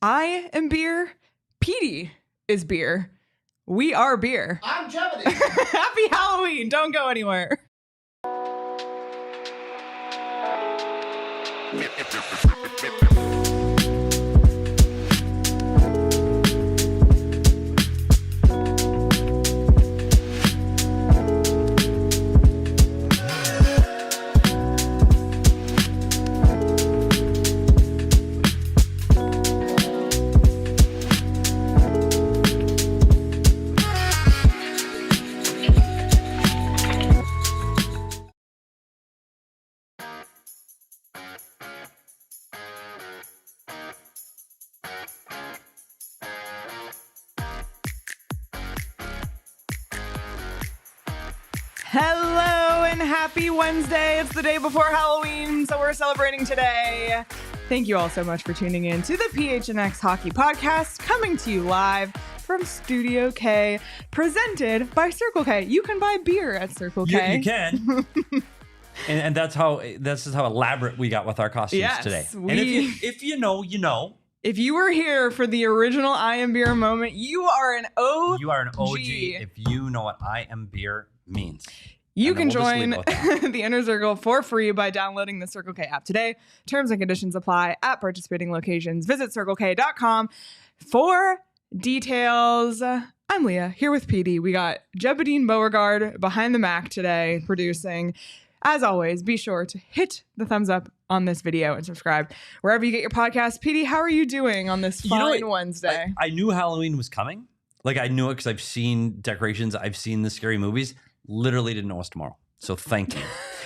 I am beer. Petey is beer. We are beer. I'm Jeopardy. Happy Halloween. Don't go anywhere. Hello and happy Wednesday. It's the day before Halloween, so we're celebrating today. Thank you all so much for tuning in to the PHNX Hockey Podcast, coming to you live from Studio K, presented by Circle K. You can buy beer at Circle K. You can. and that's how elaborate we got with our costumes today. And if you know, you know. If you were here for the original I Am Beer moment, you are an OG. You are an OG if you know what I Am Beer means. You can join the Inner Circle for free by downloading the Circle K app today. Terms and conditions apply at participating locations. Visit circlek.com for details. I'm Leah, here with Petey. We got Jebedine Beauregard behind the Mac today, producing. As always, be sure to hit the thumbs up on this video and subscribe wherever you get your podcast. Petey, how are you doing on this fine Wednesday? I knew Halloween was coming. Like, I knew it because I've seen decorations. I've seen the scary movies. Literally didn't know it was tomorrow. So thank you.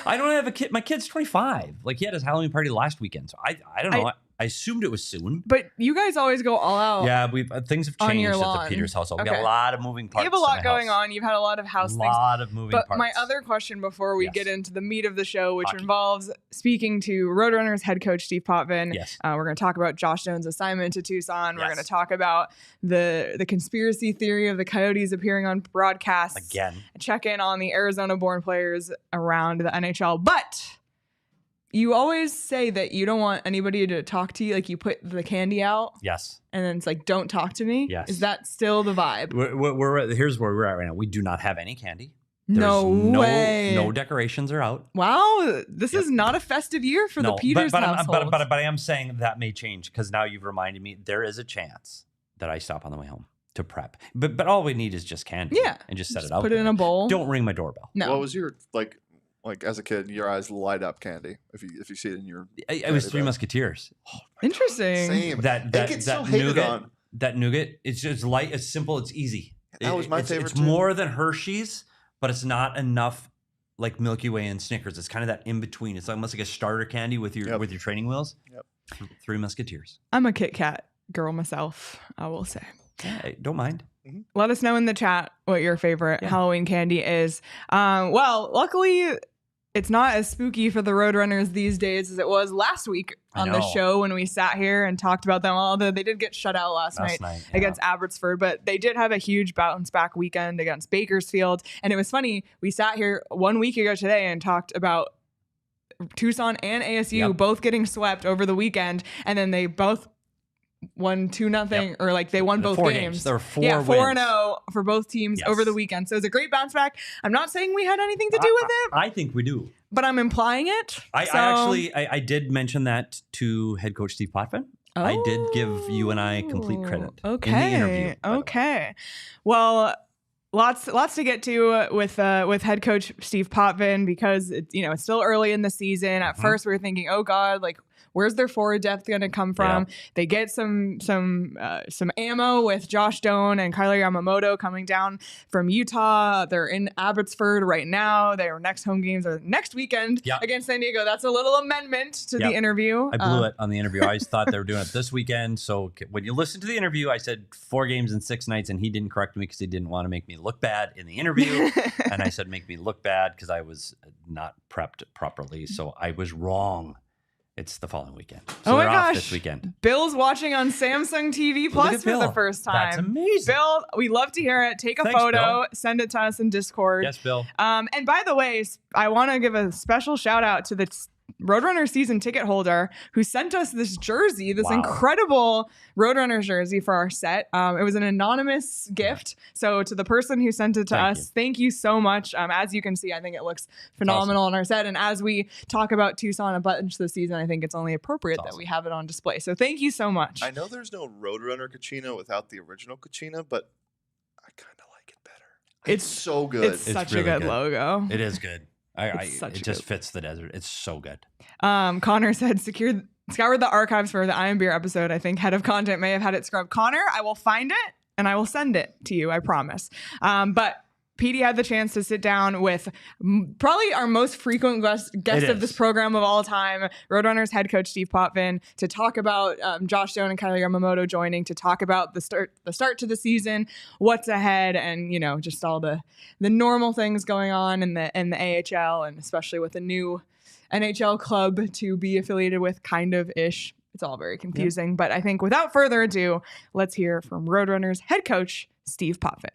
I don't have a kid. My kid's 25. Like, he had his Halloween party last weekend. So I don't know. I assumed it was soon. But you guys always go all out. Yeah, things have changed at the Peters household. We got a lot of moving parts. You have a lot going on. You've had a lot of house things. A lot of moving parts. But my other question before we get into the meat of the show, which involves speaking to Roadrunners head coach Steve Potvin. Yes. We're going to talk about Josh Doan's assignment to Tucson. Yes. We're going to talk about the conspiracy theory of the Coyotes appearing on broadcasts. Again. Check in on the Arizona-born players around the NHL. But you always say that you don't want anybody to talk to you. Like, you put the candy out. Yes. And then it's like, don't talk to me. Yes. Is that still the vibe? Here's where we're at right now. We do not have any candy. No way. No decorations are out. Wow. This is not a festive year for the Peters household. But I am saying that may change because now you've reminded me there is a chance that I stop on the way home to prep. But all we need is just candy. Yeah. And just set it out. Put it in a bowl. Don't ring my doorbell. No. What was your, like as a kid, your eyes light up candy if you see it in your. It was Three Musketeers. Oh, interesting. Same. That nougat. It's just light. It's simple. It's easy. That was my favorite. It's more than Hershey's, but it's not enough like Milky Way and Snickers. It's kind of that in between. It's almost like a starter candy with your training wheels. Yep. Three Musketeers. I'm a Kit Kat girl myself, I will say. Yeah, I don't mind. Let us know in the chat what your favorite Halloween candy is. Well, luckily, it's not as spooky for the Roadrunners these days as it was last week on the show when we sat here and talked about them. Although they did get shut out last night against Abbotsford, but they did have a huge bounce back weekend against Bakersfield. And it was funny. We sat here 1 week ago today and talked about Tucson and ASU both getting swept over the weekend, and then they both won 2-0 or like they won both games. There were 4 4-0 for both teams over the weekend. So it was a great bounce back. I'm not saying we had anything to do with it. I think we do. But I'm implying it. I did mention that to head coach Steve Potvin. Oh. I did give you and I complete credit in the interview. Okay. Well, lots to get to with head coach Steve Potvin because it's still early in the season. At first we were thinking, oh God, like where's their forward depth going to come from? Yeah. They get some ammo with Josh Doan and Kailer Yamamoto coming down from Utah. They're in Abbotsford right now. Their next home games are next weekend against San Diego. That's a little amendment to the interview. I blew it on the interview. I always thought they were doing it this weekend. So when you listen to the interview, I said 4 games in 6 nights, and he didn't correct me because he didn't want to make me look bad in the interview. And I said make me look bad because I was not prepped properly. So I was wrong. It's the following weekend. So oh my gosh. This weekend. Bill's watching on Samsung TV Plus for the first time. That's amazing. Bill, we love to hear it. Take a photo, Bill. Send it to us in Discord. Yes, Bill. And by the way, I want to give a special shout out to the Roadrunner season ticket holder who sent us this jersey, this incredible Roadrunner jersey for our set. It was an anonymous gift. So to the person who sent it to us, thank you so much. As you can see, I think it looks phenomenal on our set. And as we talk about Tucson a bunch this season, I think it's only appropriate that we have it on display. So thank you so much. I know there's no Roadrunner Kachina without the original Kachina, but I kind of like it better. It's so good. It's such really a good logo. It is good. It just fits the desert. It's so good. Connor said, scoured the archives for the Iron Beer episode. I think head of content may have had it scrubbed. Connor, I will find it and I will send it to you. I promise. But Petey had the chance to sit down with probably our most frequent guest of this program of all time, Roadrunners head coach Steve Potvin, to talk about Josh Doan and Kailer Yamamoto joining, to talk about the start to the season, what's ahead, and just all the normal things going on in the AHL, and especially with a new NHL club to be affiliated with, kind of ish. It's all very confusing, but I think without further ado, let's hear from Roadrunners head coach Steve Potvin.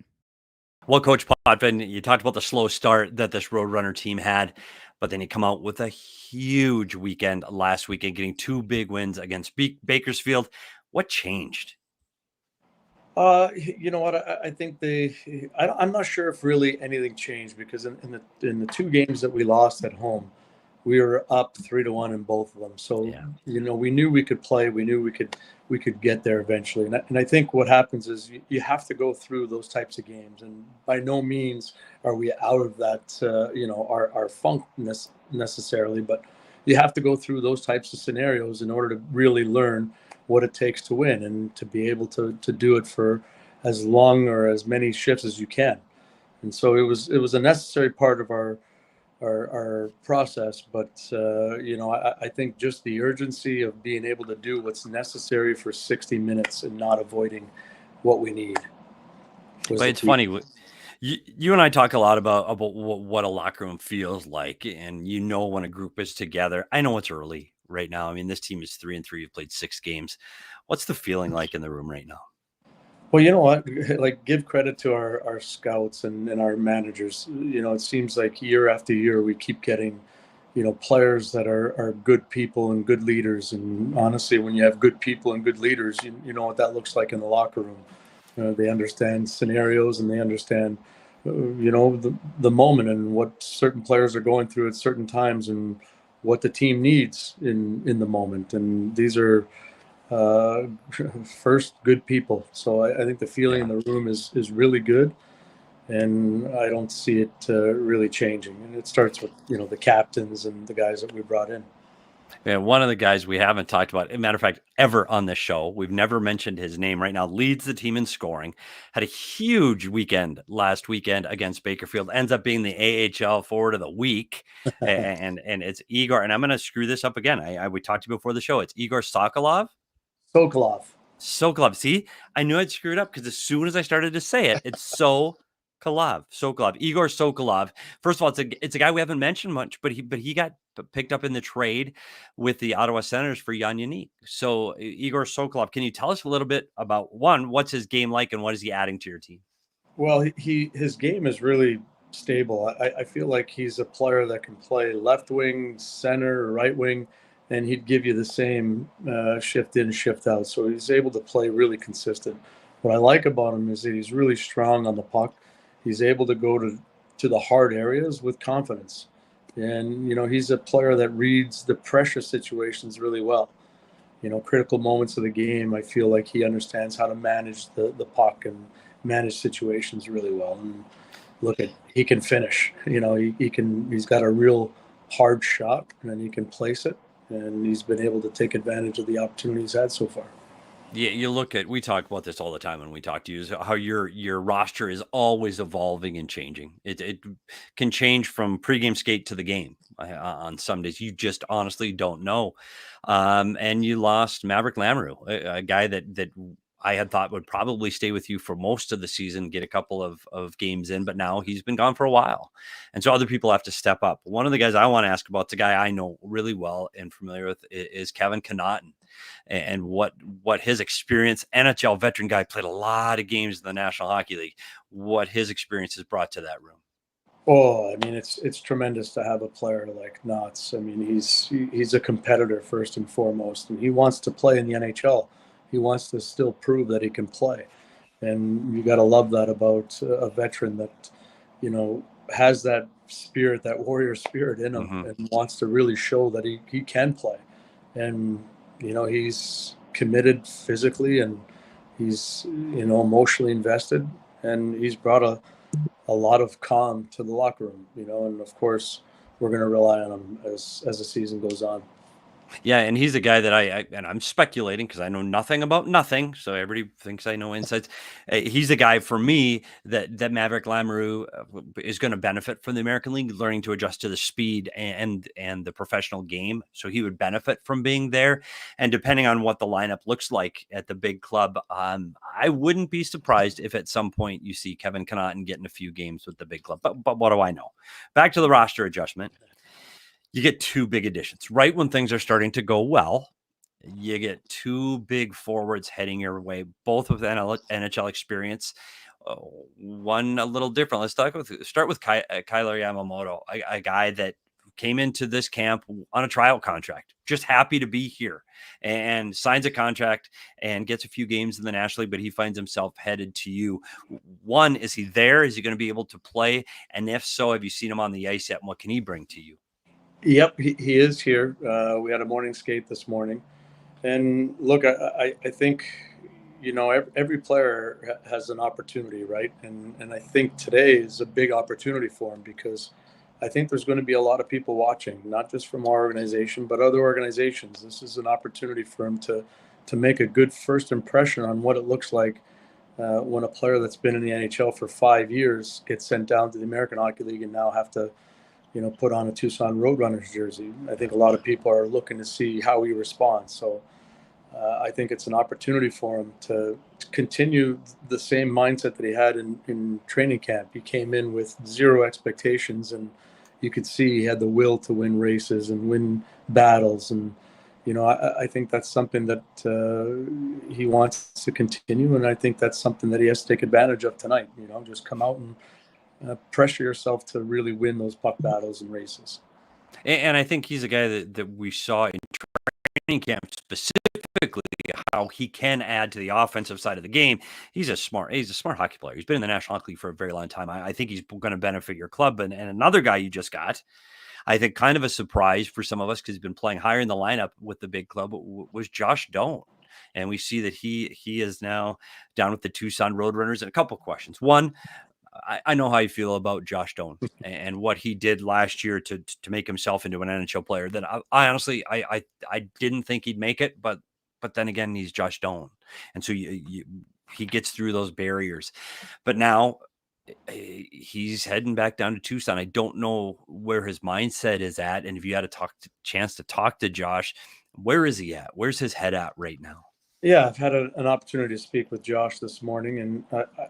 Well, Coach Potvin, you talked about the slow start that this Roadrunner team had, but then you come out with a huge weekend last weekend, getting 2 big wins against Bakersfield. What changed? You know what? I think I'm not sure if really anything changed, because in the 2 games that we lost at home, we were up 3-1 in both of them. So, we knew we could play. We knew we could get there eventually. And I think what happens is you have to go through those types of games. And by no means are we out of that, our funk necessarily, but you have to go through those types of scenarios in order to really learn what it takes to win, and to be able to do it for as long or as many shifts as you can. And so it was a necessary part of our process, but I think just the urgency of being able to do what's necessary for 60 minutes and not avoiding what we need. But it's funny, you and I talk a lot about what a locker room feels like, and when a group is together. I know it's early right now. I mean, this team is 3-3. You've played 6 games. What's the feeling like in the room right now? Well, you know what? Like, give credit to our scouts and our managers. It seems like year after year we keep getting, players that are good people and good leaders. And honestly, when you have good people and good leaders, you know what that looks like in the locker room. They understand scenarios, and they understand, the moment and what certain players are going through at certain times, and what the team needs in the moment. And these are first good people. So I think the feeling in the room is really good, and I don't see it really changing. And it starts with the captains and the guys that we brought in. Yeah, one of the guys we haven't talked about, as a matter of fact, ever on this show, we've never mentioned his name, right now leads the team in scoring, had a huge weekend last weekend against Bakersfield, ends up being the AHL forward of the week. and it's Egor, and I'm going to screw this up again. We talked to you before the show. It's Egor Sokolov. Sokolov. See, I knew I'd screw it up, because as soon as I started to say it, it's Sokolov. Egor Sokolov. First of all, it's a guy we haven't mentioned much, but he got picked up in the trade with the Ottawa Senators for Jan Yannick. So Egor Sokolov, can you tell us a little bit about, one, what's his game like, and what is he adding to your team? Well, his game is really stable. I feel like he's a player that can play left wing, center, right wing, and he'd give you the same shift in, shift out. So he's able to play really consistent. What I like about him is that he's really strong on the puck. He's able to go to the hard areas with confidence. And, he's a player that reads the pressure situations really well. Critical moments of the game, I feel like he understands how to manage the puck and manage situations really well. And he can finish. He's got a real hard shot, and then he can place it. And he's been able to take advantage of the opportunities he's had so far. Yeah, we talk about this all the time when we talk to you, is how your roster is always evolving and changing. It can change from pregame skate to the game on some days. You just honestly don't know. And you lost Maverick Lamoureux, a guy that I had thought would probably stay with you for most of the season, get a couple of games in, but now he's been gone for a while. And so other people have to step up. One of the guys I want to ask about, the guy I know really well and familiar with, is Kevin Connaughton, and what his experience, NHL veteran guy, played a lot of games in the National Hockey League, what his experience has brought to that room. Oh, I mean, it's tremendous to have a player like Knotts. I mean, he's a competitor first and foremost, and he wants to play in the NHL. He wants to still prove that he can play, and you got to love that about a veteran that, has that spirit, that warrior spirit in him, and wants to really show that he can play. And he's committed physically, and he's emotionally invested, and he's brought a lot of calm to the locker room, and of course we're going to rely on him as the season goes on. Yeah, and he's a guy that and I'm speculating because I know nothing about nothing, so everybody thinks I know insights. He's a guy for me that Maverick Lamoureux is going to benefit from the American League, learning to adjust to the speed and the professional game. So he would benefit from being there. And depending on what the lineup looks like at the big club, I wouldn't be surprised if at some point you see Kevin Connaughton getting a few games with the big club. But what do I know? Back to the roster adjustment. You get two big additions right when things are starting to go well. You get two big forwards heading your way, both with NHL experience. One a little different. Let's start with Kailer Yamamoto, a guy that came into this camp on a tryout contract, just happy to be here, and signs a contract and gets a few games in the National League, but he finds himself headed to you. One, is he there? Is he going to be able to play? And if so, have you seen him on the ice yet? And what can he bring to you? Yep, he is here. We had a morning skate this morning, and look, I think every player has an opportunity, right? And I think today is a big opportunity for him, because I think there's going to be a lot of people watching, not just from our organization but other organizations. This is an opportunity for him to make a good first impression on what it looks like when a player that's been in the NHL for 5 years gets sent down to the American Hockey League and now have to put on a Tucson Roadrunners jersey. I think a lot of people are looking to see how he responds. So I think it's an opportunity for him to continue the same mindset that he had in training camp. He came in with zero expectations, and you could see he had the will to win races and win battles. And, I think that's something that he wants to continue. And I think that's something that he has to take advantage of tonight. Just come out and pressure yourself to really win those puck battles and races. And I think he's a guy that we saw in training camp specifically how he can add to the offensive side of the game. He's a smart hockey player. He's been in the National Hockey League for a very long time. I think he's going to benefit your club. And another guy you just got, I think kind of a surprise for some of us because he's been playing higher in the lineup with the big club, was Josh Doan. And we see that he is now down with the Tucson Roadrunners. And a couple of questions. One, I know how you feel about Josh Doan and what he did last year to make himself into an NHL player. That I honestly I didn't think he'd make it, but then again, he's Josh Doan, and so he gets through those barriers. But now he's heading back down to Tucson. I don't know where his mindset is at, and if you had a chance to talk to Josh, where is he at? Where's his head at right now? Yeah, I've had an opportunity to speak with Josh this morning, and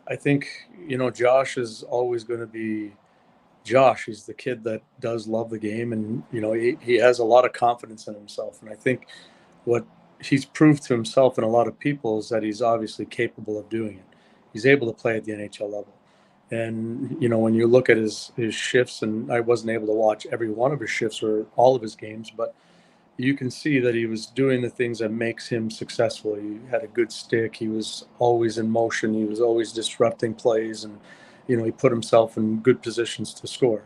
I think Josh is always going to be Josh. He's the kid that does love the game, and he has a lot of confidence in himself. And I think what he's proved to himself and a lot of people is that he's obviously capable of doing it. He's able to play at the NHL level. And when you look at his shifts, and I wasn't able to watch every one of his shifts or all of his games, but you can see that he was doing the things that makes him successful. He had a good stick. He was always in motion. He was always disrupting plays, and he put himself in good positions to score.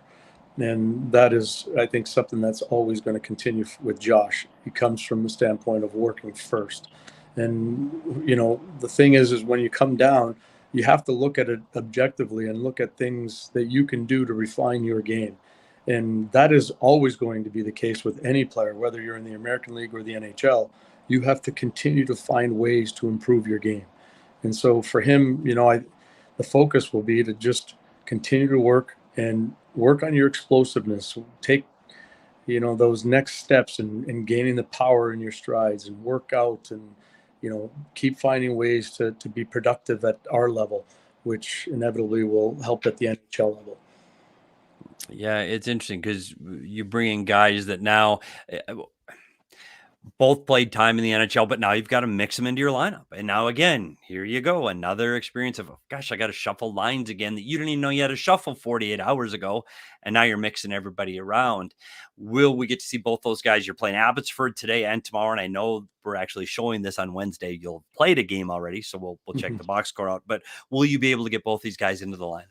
And that is, I think, something that's always going to continue with Josh. He comes from the standpoint of working first. And the thing is when you come down, you have to look at it objectively and look at things that you can do to refine your game. And that is always going to be the case with any player, whether you're in the American League or the NHL. You have to continue to find ways to improve your game. And so for him, the focus will be to just continue to work on your explosiveness. Take, those next steps in gaining the power in your strides, and work out, and, keep finding ways to be productive at our level, which inevitably will help at the NHL level. Yeah, it's interesting because you bring in guys that now both played time in the NHL, but now you've got to mix them into your lineup. And now again, here you go, another experience of, gosh, I got to shuffle lines again that you didn't even know you had to shuffle 48 hours ago. And now you're mixing everybody around. Will we get to see both those guys? You're playing Abbotsford today and tomorrow. And I know we're actually showing this on Wednesday. You'll have played a game already, so we'll check the box score out. But will you be able to get both these guys into the lineup?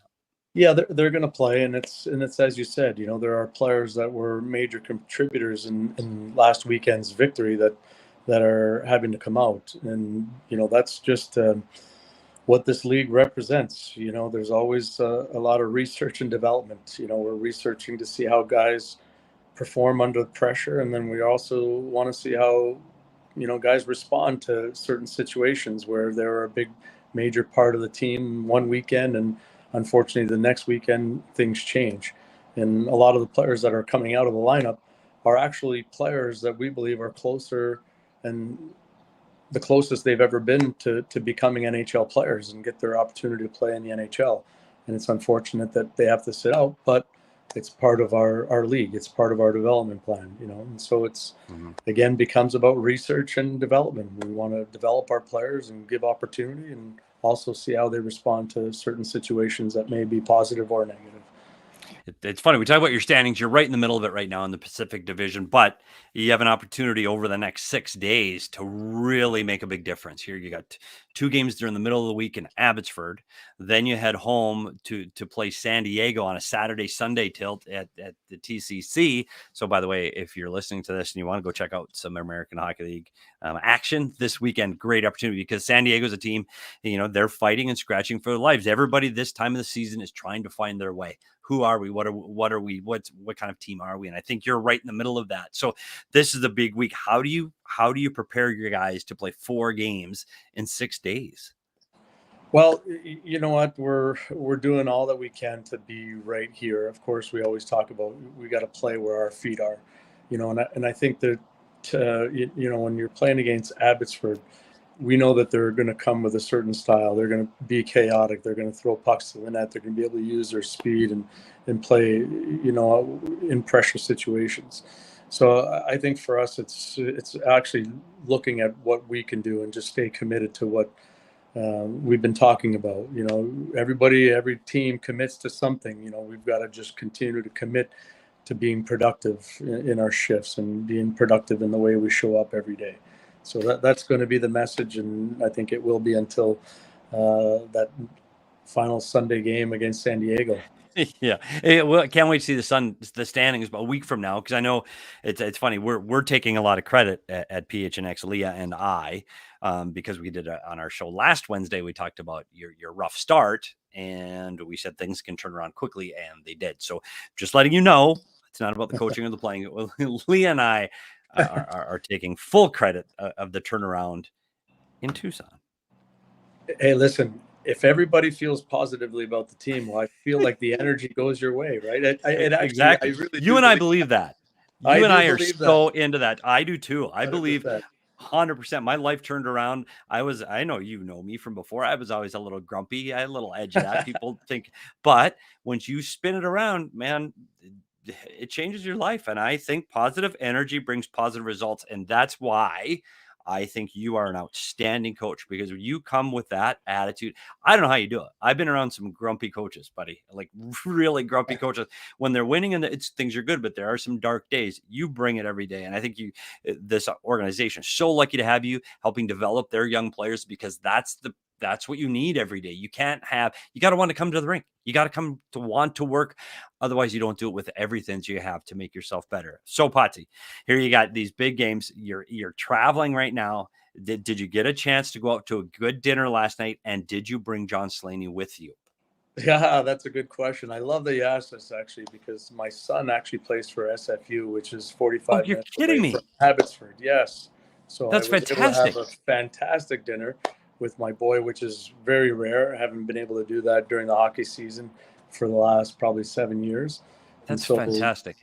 Yeah, they're going to play, and it's as you said, there are players that were major contributors in last weekend's victory that are having to come out, and that's just what this league represents. There's always a lot of research and development. We're researching to see how guys perform under pressure, and then we also want to see how guys respond to certain situations where they're a big major part of the team one weekend, and unfortunately the next weekend things change. And a lot of the players that are coming out of the lineup are actually players that we believe are closer and the closest they've ever been to becoming NHL players and get their opportunity to play in the NHL. And it's unfortunate that they have to sit out, but it's part of our league. It's part of our development plan, and so it's again becomes about research and development. We want to develop our players and give opportunity, and also see how they respond to certain situations that may be positive or negative. It's funny. We talk about your standings. You're right in the middle of it right now in the Pacific Division, but you have an opportunity over the next 6 days to really make a big difference. Here you got 2 games during the middle of the week in Abbotsford. Then you head home to play San Diego on a Saturday, Sunday tilt at the TCC. So, by the way, if you're listening to this and you want to go check out some American Hockey League action this weekend, great opportunity, because San Diego's a team, they're fighting and scratching for their lives. Everybody this time of the season is trying to find their way. Who are we? What are we? What kind of team are we? And I think you're right in the middle of that. So this is a big week. How do you prepare your guys to play 4 games in 6 days? Well, you know what? We're doing all that we can to be right here. Of course, we always talk about we got to play where our feet are, and I think that when you're playing against Abbotsford, we know that they're going to come with a certain style. They're going to be chaotic. They're going to throw pucks to the net. They're going to be able to use their speed and play, in pressure situations. So I think for us, it's actually looking at what we can do and just stay committed to what we've been talking about. Every team commits to something. We've got to just continue to commit to being productive in our shifts and being productive in the way we show up every day. So that's going to be the message, and I think it will be until that final Sunday game against San Diego. Yeah, well, can't wait to see the standings a week from now, because I know it's funny. We're taking a lot of credit at PHNX, Leah and I, because we did on our show last Wednesday. We talked about your rough start, and we said things can turn around quickly, and they did. So just letting you know, it's not about the coaching or the playing. Leah and I are taking full credit of the turnaround in Tucson. Hey, listen, if everybody feels positively about the team, well, I feel like the energy goes your way, right? Exactly. I really you and I believe that. You and I are so into that. I do too. I 100%. Believe 100%. My life turned around. I know you know me from before. I was always a little grumpy. I had a little edge of that. People think, but once you spin it around, man, it changes your life. And I think positive energy brings positive results. And that's why I think you are an outstanding coach, because you come with that attitude. I don't know how you do it. I've been around some grumpy coaches, buddy, like really grumpy coaches. When they're winning and things are good, but there are some dark days. You bring it every day. And I think this organization is so lucky to have you helping develop their young players, because that's what you need every day. You got to want to come to the rink. You got to come to want to work. Otherwise, you don't do it with everything that you have to make yourself better. So, Petey, here you got these big games. You're traveling right now. Did you get a chance to go out to a good dinner last night? And did you bring John Slaney with you? Yeah, that's a good question. I love that you asked this, actually, because my son actually plays for SFU, which is 45 minutes away from Abbotsford. Yes. So that's fantastic. Able to have a fantastic dinner with my boy, which is very rare. I haven't been able to do that during the hockey season for the last probably 7 years. That's fantastic.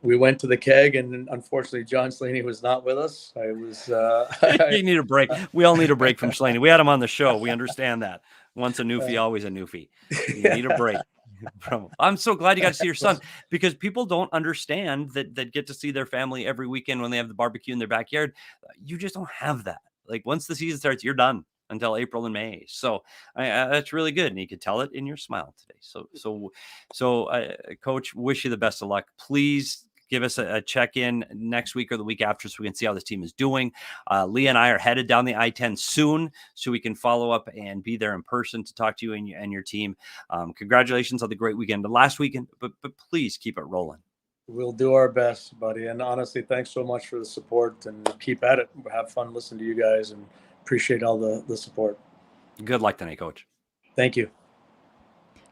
We went to the keg, and unfortunately, John Slaney was not with us. You need a break. We all need a break from Slaney. We had him on the show. We understand that. Once a newfie, always a newfie. You need a break. I'm so glad you got to see your son, because people don't understand that get to see their family every weekend when they have the barbecue in their backyard. You just don't have that. Like, once the season starts, you're done until April and May. So that's really good. And you could tell it in your smile today. So Coach, wish you the best of luck. Please give us a check-in next week or the week after so we can see how this team is doing. Leah and I are headed down the I-10 soon so we can follow up and be there in person to talk to you and your team. Congratulations on the great weekend last weekend, but please keep it rolling. We'll do our best, buddy. And honestly, thanks so much for the support, and keep at it. Have fun listening to you guys, and appreciate all the support. Good luck tonight, Coach. Thank you.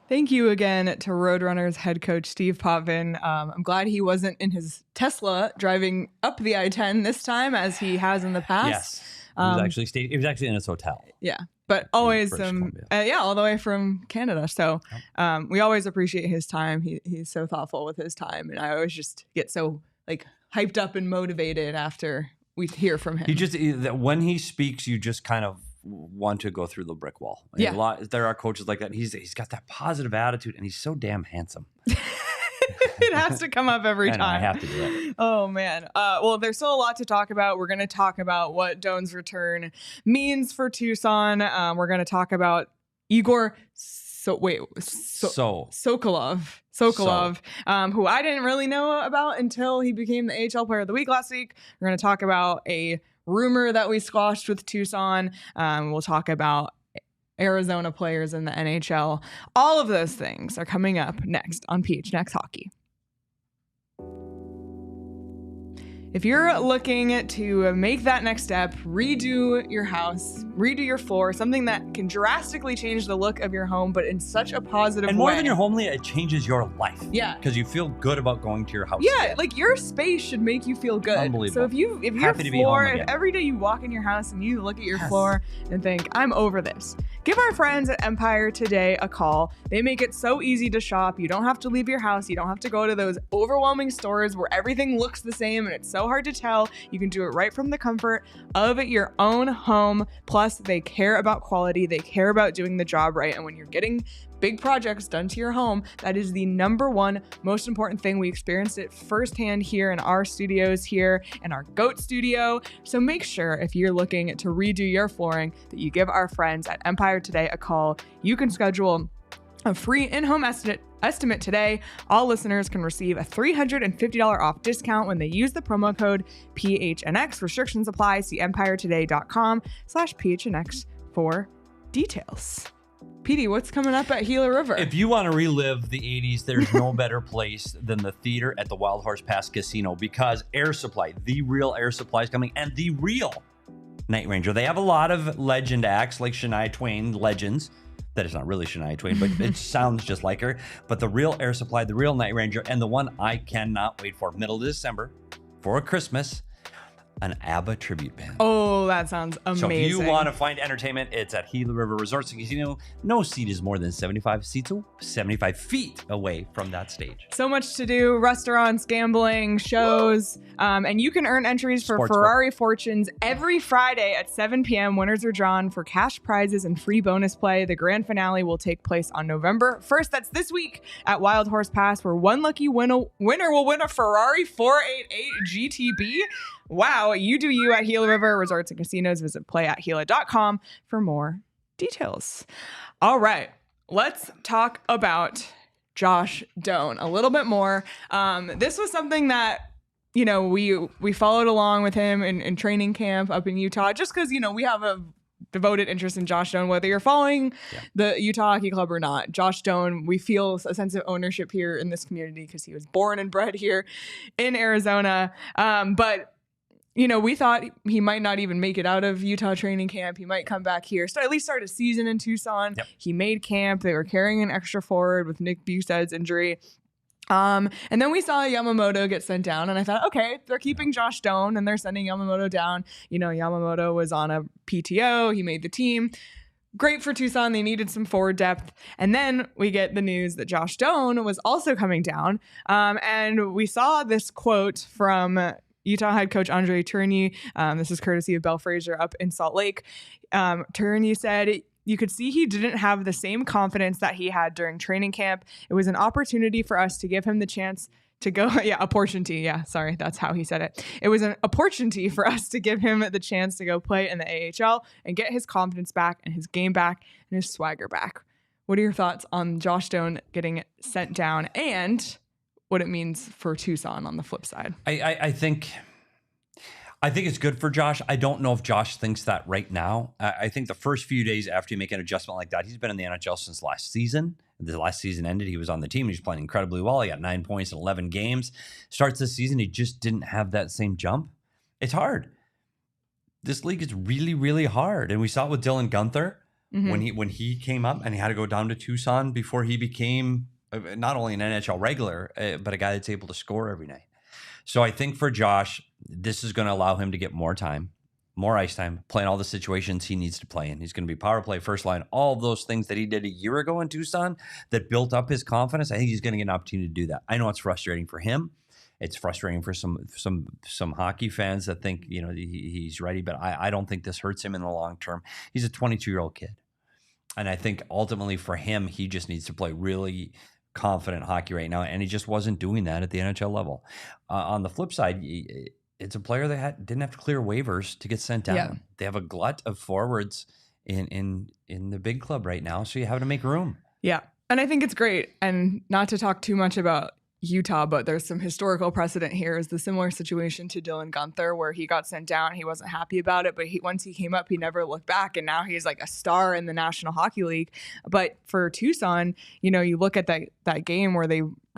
Thank you again to Roadrunners head coach Steve Potvin. I'm glad he wasn't in his Tesla driving up the I-10 this time, as he has in the past. Yes, he was actually in his hotel. Yeah, but always all the way from Canada. So we always appreciate his time. He's so thoughtful with his time, and I always just get so like hyped up and motivated after we hear from him. When he speaks, you just kind of want to go through the brick wall. There are coaches like that. He's got that positive attitude, and he's so damn handsome. It has to come up every time. I have to do it. Oh man. Well, there's still a lot to talk about. We're going to talk about what Doan's return means for Tucson. We're going to talk about Egor Sokolov, who I didn't really know about until he became the AHL Player of the Week last week. We're going to talk about a rumor that we squashed with Tucson. We'll talk about Arizona players in the NHL. All of those things are coming up next on PHNX Hockey. If you're looking to make that next step, redo your house, redo your floor, something that can drastically change the look of your home, but in such a positive way. And more than your home, Leah, it changes your life. Yeah. Because you feel good about going to your house. Yeah, again. like your space should make you feel good. Unbelievable. So if your floor, if every day you walk in your house and you look at your floor and think, I'm over this, give our friends at Empire Today a call. They make it so easy to shop. You don't have to leave your house. You don't have to go to those overwhelming stores where everything looks the same and it's so hard to tell. You can do it right from the comfort of your own home. Plus, they care about quality. They care about doing the job right. And when you're getting big projects done to your home, that is the number one most important thing. We experienced it firsthand here in our studios here in our GOAT studio. So make sure if you're looking to redo your flooring that you give our friends at Empire Today a call. You can schedule a free in-home estimate today. All listeners can receive a $350 off discount when they use the promo code PHNX. Restrictions apply. See empiretoday.com/PHNX for details. Petey, what's coming up at Gila River? If you want to relive the 80s, there's no better place than the theater at the Wild Horse Pass Casino, because Air Supply, the real Air Supply, is coming, and the real Night Ranger. They have a lot of legend acts like Shania Twain, legends. That is not really Shania Twain, but it sounds just like her. But the real Air Supply, the real Night Ranger, and the one I cannot wait for, middle of December, for Christmas, an ABBA tribute band. Oh, that sounds amazing. So if you want to find entertainment, it's at Gila River Resorts and Casino. No seat is more than 75 feet away from that stage. So much to do: restaurants, gambling, shows, and you can earn entries for Ferrari Fortunes every Friday at 7 p.m. Winners are drawn for cash prizes and free bonus play. The grand finale will take place on November 1st. That's this week at Wild Horse Pass, where one lucky winner will win a Ferrari 488 GTB. Wow, you do you at Gila River Resorts and Casinos. Visit playatgila.com for more details. All right, let's talk about Josh Doan a little bit more. This was something that, we followed along with him in training camp up in Utah, just because, we have a devoted interest in Josh Doan, whether you're following the Utah Hockey Club or not. Josh Doan, we feel a sense of ownership here in this community because he was born and bred here in Arizona. But we thought he might not even make it out of Utah training camp. He might come back here, so at least start a season in Tucson. Yep. He made camp. They were carrying an extra forward with Nick Bustad's injury. And then we saw Yamamoto get sent down, and I thought, okay, they're keeping Josh Doan and they're sending Yamamoto down. Yamamoto was on a PTO. He made the team. Great for Tucson. They needed some forward depth. And then we get the news that Josh Doan was also coming down. And we saw this quote from Utah head coach Tourigny. This is courtesy of Bell Fraser up in Salt Lake. Tourigny said, you could see he didn't have the same confidence that he had during training camp. It was an opportunity for us to give him the chance to go. Yeah, opportunity. Yeah, sorry, that's how he said it. It was an opportunity for us to give him the chance to go play in the AHL and get his confidence back and his game back and his swagger back. What are your thoughts on Josh Doan getting sent down and what it means for Tucson on the flip side? I think it's good for Josh. I don't know if Josh thinks that right now. I think the first few days after you make an adjustment like that, he's been in the NHL since last season. The last season ended, he was on the team. He was playing incredibly well. He got 9 points in 11 games. Starts this season, he just didn't have that same jump. It's hard. This league is really, really hard. And we saw it with Dylan Guenther when he came up and he had to go down to Tucson before he became not only an NHL regular, but a guy that's able to score every night. So I think for Josh, this is going to allow him to get more time, more ice time, playing all the situations he needs to play in. He's going to be power play, first line, all of those things that he did a year ago in Tucson that built up his confidence. I think he's going to get an opportunity to do that. I know it's frustrating for him. It's frustrating for some hockey fans that think, you know, he's ready, but I don't think this hurts him in the long term. He's a 22-year-old kid. And I think ultimately for him, he just needs to play really confident hockey right now, and he just wasn't doing that at the NHL level. On the flip side, it's a player that didn't have to clear waivers to get sent down. Yeah. They have a glut of forwards in the big club right now, so you have to make room. Yeah, and I think it's great. And not to talk too much about Utah, but there's some historical precedent here. Is the similar situation to Dylan Guenther, where he got sent down. He wasn't happy about it, but once he came up, he never looked back, and now he's like a star in the National Hockey League. But for Tucson, you know, you look at that game or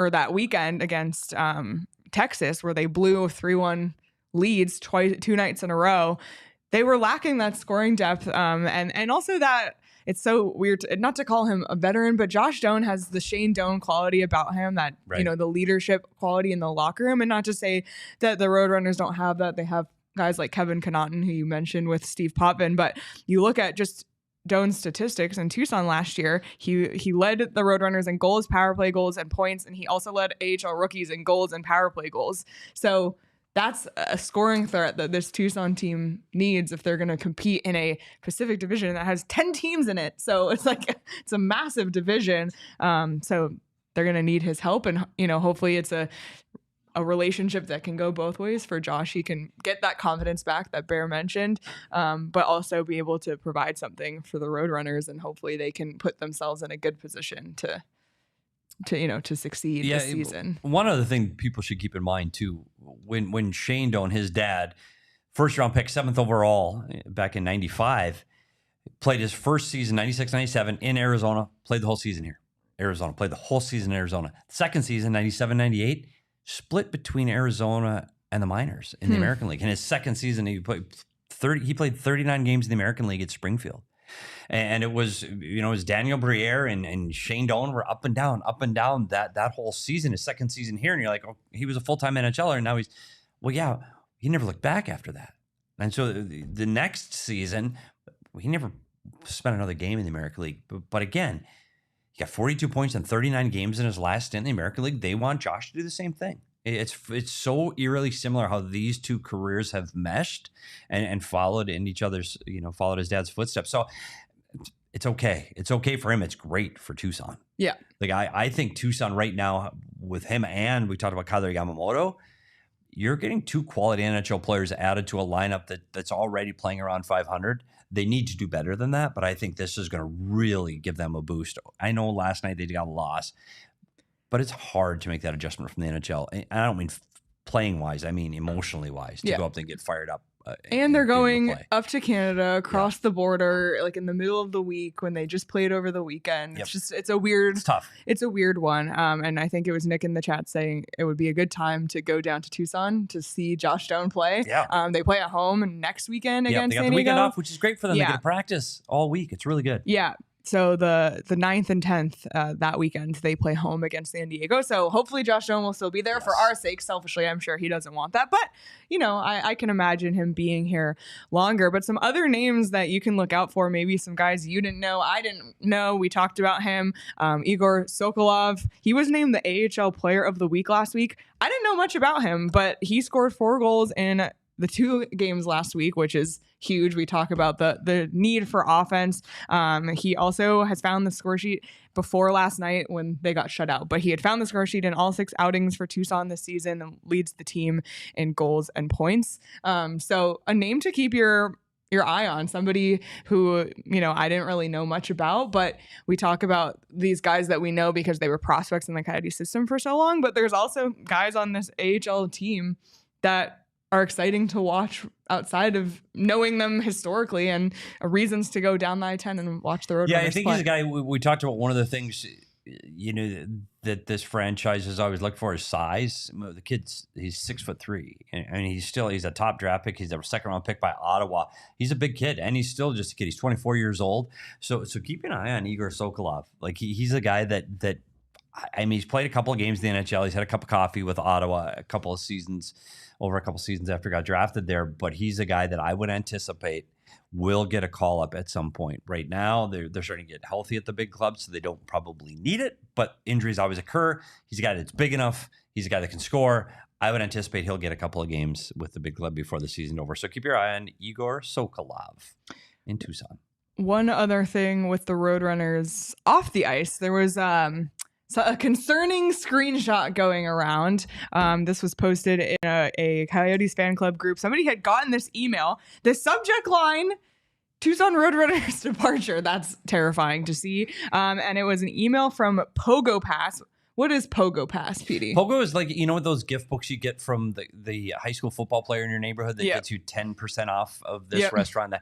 that weekend against Texas, where they blew 3-1 leads 2 nights in a row. They were lacking that scoring depth, and also that. It's so weird not to call him a veteran, but Josh Doan has the Shane Doan quality about him, that, right, you know, the leadership quality in the locker room. And not to say that the Roadrunners don't have that. They have guys like Kevin Connaughton, who you mentioned, with Steve Potvin. But you look at just Doan's statistics in Tucson last year, he led the Roadrunners in goals, power play goals, and points. And he also led AHL rookies in goals and power play goals. So that's a scoring threat that this Tucson team needs if they're going to compete in a Pacific division that has 10 teams in it. So it's a massive division. So they're going to need his help. And, you know, hopefully it's a relationship that can go both ways for Josh. He can get that confidence back that Bear mentioned, but also be able to provide something for the Roadrunners. And hopefully they can put themselves in a good position to succeed this season. One other thing people should keep in mind too, when Shane Doan, his dad, first round pick, 7th overall back in 95, played his first season, 96-97 in Arizona, played the whole season here. Arizona, played the whole season in Arizona. Second season, 97-98, split between Arizona and the minors in the American League. In his second season, he played 39 games in the American League at Springfield. And it was, you know, it was Daniel Briere and Shane Doan were up and down that whole season, his second season here. And you're like, oh, he was a full-time NHLer. And now he never looked back after that. And so the next season, he never spent another game in the American League. But again, he got 42 points in 39 games in his last stint in the American League. They want Josh to do the same thing. It's so eerily similar how these two careers have meshed and followed in each other's, you know, followed his dad's footsteps. So it's okay. It's okay for him. It's great for Tucson. Yeah. Like I think Tucson right now with him, and we talked about Kailer Yamamoto, you're getting 2 quality NHL players added to a lineup that's already playing around 500. They need to do better than that, but I think this is going to really give them a boost. I know last night they got a loss, but it's hard to make that adjustment from the NHL. And I don't mean playing wise. I mean emotionally wise to go up there and get fired up. And they're going up to Canada, across the border, like in the middle of the week when they just played over the weekend. Yep. It's tough. It's a weird one. And I think it was Nick in the chat saying it would be a good time to go down to Tucson to see Josh Doan play. Yeah. They play at home next weekend against San Diego. They got the weekend off, which is great for them. They get to practice all week. It's really good. Yeah. So the 9th and 10th that weekend, they play home against San Diego. So hopefully Josh Doan will still be there for our sake. Selfishly, I'm sure he doesn't want that. But, you know, I can imagine him being here longer. But some other names that you can look out for, maybe some guys you didn't know, I didn't know. We talked about him. Egor Sokolov. He was named the AHL Player of the Week last week. I didn't know much about him, but he scored 4 goals in the 2 games last week, which is huge. We talk about the need for offense. He also has found the score sheet before last night when they got shut out, but he had found the score sheet in all 6 outings for Tucson this season and leads the team in goals and points. So a name to keep your eye on, somebody who, I didn't really know much about, but we talk about these guys that we know because they were prospects in the Coyote system for so long, but there's also guys on this AHL team that are exciting to watch outside of knowing them historically and reasons to go down the I-10 and watch the Roadrunners. Yeah, I think play. he's a guy, we talked about one of the things, that this franchise has always looked for is size. The kid's, he's 6'3", and he's a top draft pick. He's a 2nd round pick by Ottawa. He's a big kid, and he's still just a kid. He's 24 years old. So keep an eye on Egor Sokolov. Like he's a guy that he's played a couple of games in the NHL. He's had a cup of coffee with Ottawa a couple of seasons after he got drafted there. But he's a guy that I would anticipate will get a call up at some point. Right now, they're starting to get healthy at the big clubs, so they don't probably need it, but injuries always occur. He's a guy that's big enough. He's a guy that can score. I would anticipate he'll get a couple of games with the big club before the season's over. So keep your eye on Egor Sokolov in Tucson. One other thing with the Roadrunners off the ice, there was a concerning screenshot going around. This was posted in a Coyotes fan club group. Somebody had gotten this email. The subject line, Tucson Roadrunners departure. That's terrifying to see. And it was an email from Pogo Pass. What is Pogo Pass, Petey? Pogo is like, what those gift books you get from the high school football player in your neighborhood that gets you 10% off of this restaurant. That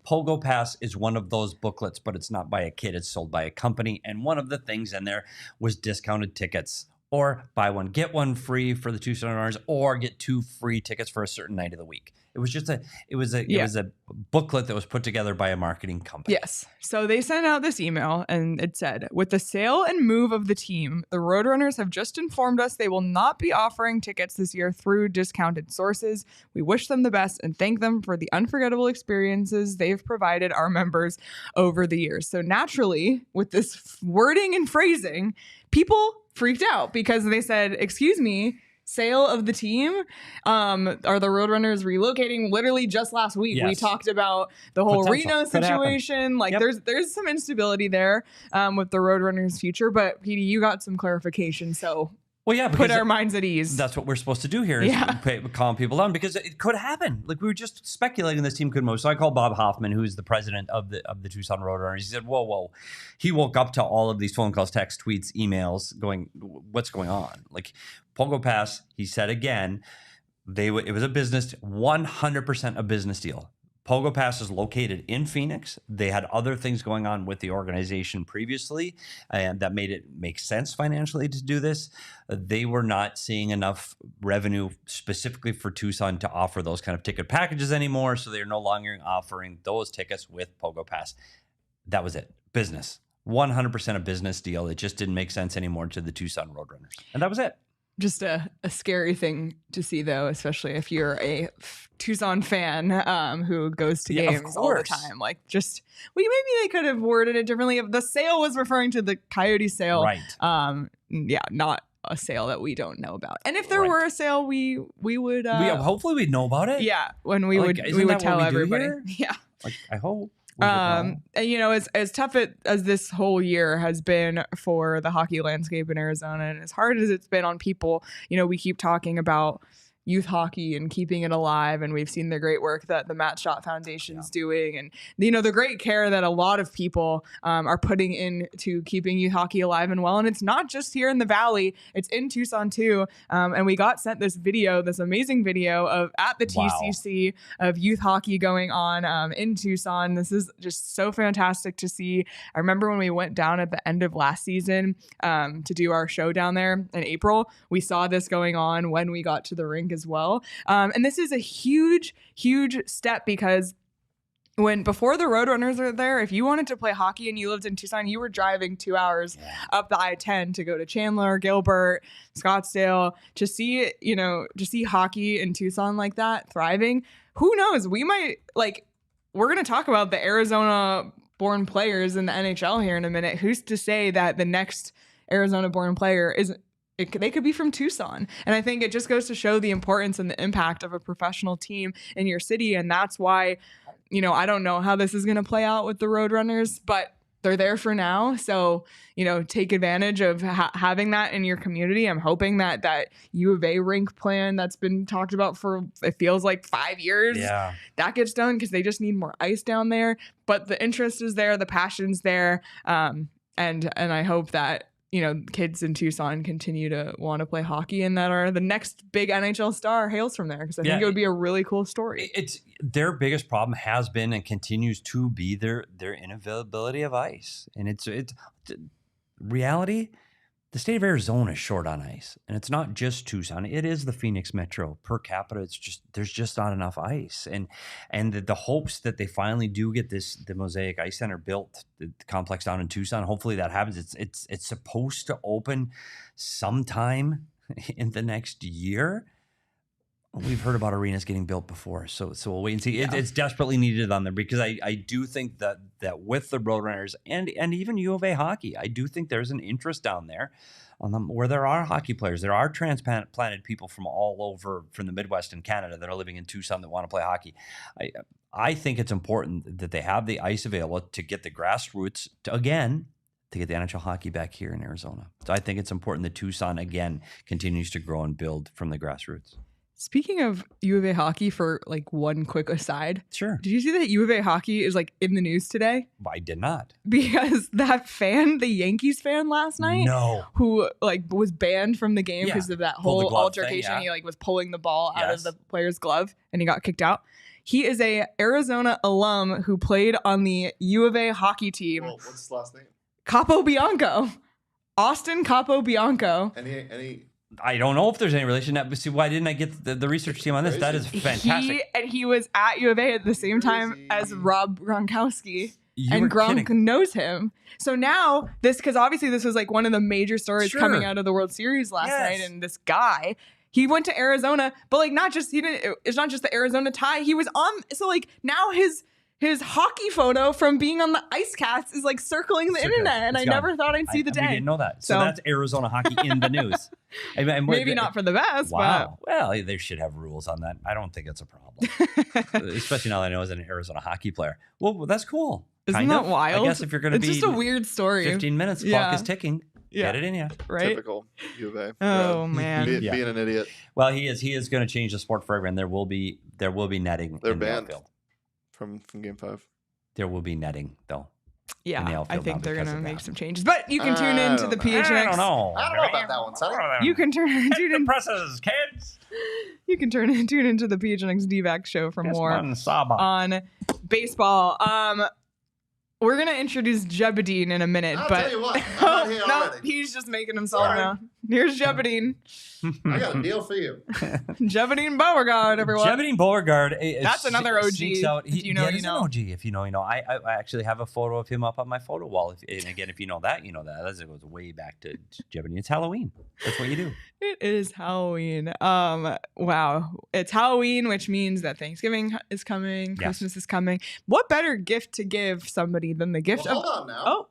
Pogo Pass is one of those booklets, but it's not by a kid. It's sold by a company. And one of the things in there was discounted tickets, or buy one, get one free for the Tucson Roadrunners, or get 2 free tickets for a certain night of the week. It was just it was a booklet that was put together by a marketing company. Yes. So they sent out this email and it said, with the sale and move of the team, the Roadrunners have just informed us they will not be offering tickets this year through discounted sources. We wish them the best and thank them for the unforgettable experiences they've provided our members over the years. So naturally, with this wording and phrasing, people freaked out because they said, excuse me, sale of the team? Are the Roadrunners relocating? Literally just last week, we talked about the whole Reno situation. Like there's some instability there with the Roadrunners' future. But Petey, you got some clarification. So put our minds at ease. That's what we're supposed to do here is calm people down, because it could happen. Like we were just speculating this team could move. So I called Bob Hoffman, who's the president of the Tucson Roadrunners. He said, whoa. He woke up to all of these phone calls, texts, tweets, emails going, what's going on? Like Pogo Pass, he said again, it was a business, 100% a business deal. Pogo Pass is located in Phoenix. They had other things going on with the organization previously, and that made it make sense financially to do this. They were not seeing enough revenue specifically for Tucson to offer those kind of ticket packages anymore, so they're no longer offering those tickets with Pogo Pass. That was it. Business. 100% a business deal. It just didn't make sense anymore to the Tucson Roadrunners. And that was it. Just a scary thing to see, though, especially if you're a Tucson fan who goes to games all the time. Like, maybe they could have worded it differently. If the sale was referring to the Coyote sale, right? Not a sale that we don't know about. And if there were a sale, we would. Hopefully, we'd know about it. Yeah, when we would tell everybody. Yeah, like I hope. And as tough as this whole year has been for the hockey landscape in Arizona, and as hard as it's been on people, we keep talking about youth hockey and keeping it alive, and we've seen the great work that the Matt Stott Foundation's doing, and the great care that a lot of people are putting into keeping youth hockey alive and well. And it's not just here in the Valley, it's in Tucson too. And we got sent this amazing video of at the TCC of youth hockey going on in Tucson. This is just so fantastic to see. I remember when we went down at the end of last season to do our show down there in April, we saw this going on when we got to the rink as well. And this is a huge, huge step, because before the Roadrunners are there, if you wanted to play hockey and you lived in Tucson, you were driving 2 hours up the I-10 to go to Chandler, Gilbert, Scottsdale to see hockey in Tucson like that thriving. Who knows? We might we're going to talk about the Arizona born players in the NHL here in a minute. Who's to say that the next Arizona born player isn't they could be from Tucson. And I think it just goes to show the importance and the impact of a professional team in your city. And that's why, I don't know how this is going to play out with the Roadrunners, but they're there for now. So, take advantage of having that in your community. I'm hoping that U of A rink plan that's been talked about for, it feels like 5 years, that gets done, because they just need more ice down there. But the interest is there, the passion's there. And I hope that, kids in Tucson continue to want to play hockey, and that the next big NHL star hails from there, because I think it would be a really cool story. It's their biggest problem has been and continues to be their inavailability of ice. And it's reality. The state of Arizona is short on ice, and it's not just Tucson. It is the Phoenix Metro. Per capita, there's just not enough ice, and the hopes that they finally do get the Mosaic Ice Center built, the complex down in Tucson. Hopefully that happens. It's supposed to open sometime in the next year. We've heard about arenas getting built before, so we'll wait and see. It's desperately needed on there, because I do think that with the Roadrunners and even U of A hockey, I do think there's an interest down there where there are hockey players. There are transplanted people from all over, from the Midwest and Canada, that are living in Tucson that want to play hockey. I think it's important that they have the ice available to get the grassroots to get the NHL hockey back here in Arizona. So I think it's important that Tucson, again, continues to grow and build from the grassroots. Speaking of U of A hockey, for like one quick aside. Sure. Did you see that U of A hockey is like in the news today? I did not. Because that fan, the Yankees fan last night, who like was banned from the game because of that whole altercation. Thing, He like was pulling the ball out of the player's glove and he got kicked out. He is a Arizona alum who played on the U of A hockey team. Well, what's his last name? Capobianco. Auston Capobianco. Any I don't know if there's any relation. See, why didn't I get the research team on this? That is fantastic. He was at U of A at the same time as Rob Gronkowski. And Gronk knows him. So now because obviously this was like one of the major stories coming out of the World Series last night. And this guy, he went to Arizona, but like it's not just the Arizona tie. He was on. So like now his hockey photo from being on the Ice Cats is like circling the internet, and I never thought I'd see the day. We didn't know that. So that's Arizona hockey in the news. Maybe not for the best. Wow. But well, they should have rules on that. I don't think it's a problem, especially now that I know as an Arizona hockey player. Well, that's cool. Isn't that wild? I guess if you're going to be, it's just a weird story. 15 minutes, clock is ticking. Get it in you. Right? Typical U of A. Oh man, being an idiot. Well, he is going to change the sport forever, and there will be netting. They're banned from Game 5. There will be netting, though. Yeah, I think they're going to make some changes. But you can tune into the PHNX. I don't know about that one, Sonny. You can tune in. Presses, kids. You can tune into the PHNX DVAC show for more on baseball. We're going to introduce Jebedine in a minute. I'll but tell you what, I'm not here already. He's just making himself now. Here's Jebedine. I got a deal for you. Jebedine Beauregard, everyone. Jebedine Beauregard. That's another OG. If you know, you know. An OG. If you know, you know. I actually have a photo of him up on my photo wall. And again, if you know that, you know that. That goes way back to Jebedine. It's Halloween. That's what you do. It is Halloween. Wow. It's Halloween, which means that Thanksgiving is coming. Christmas is coming. What better gift to give somebody than the gift hold on now. Oh.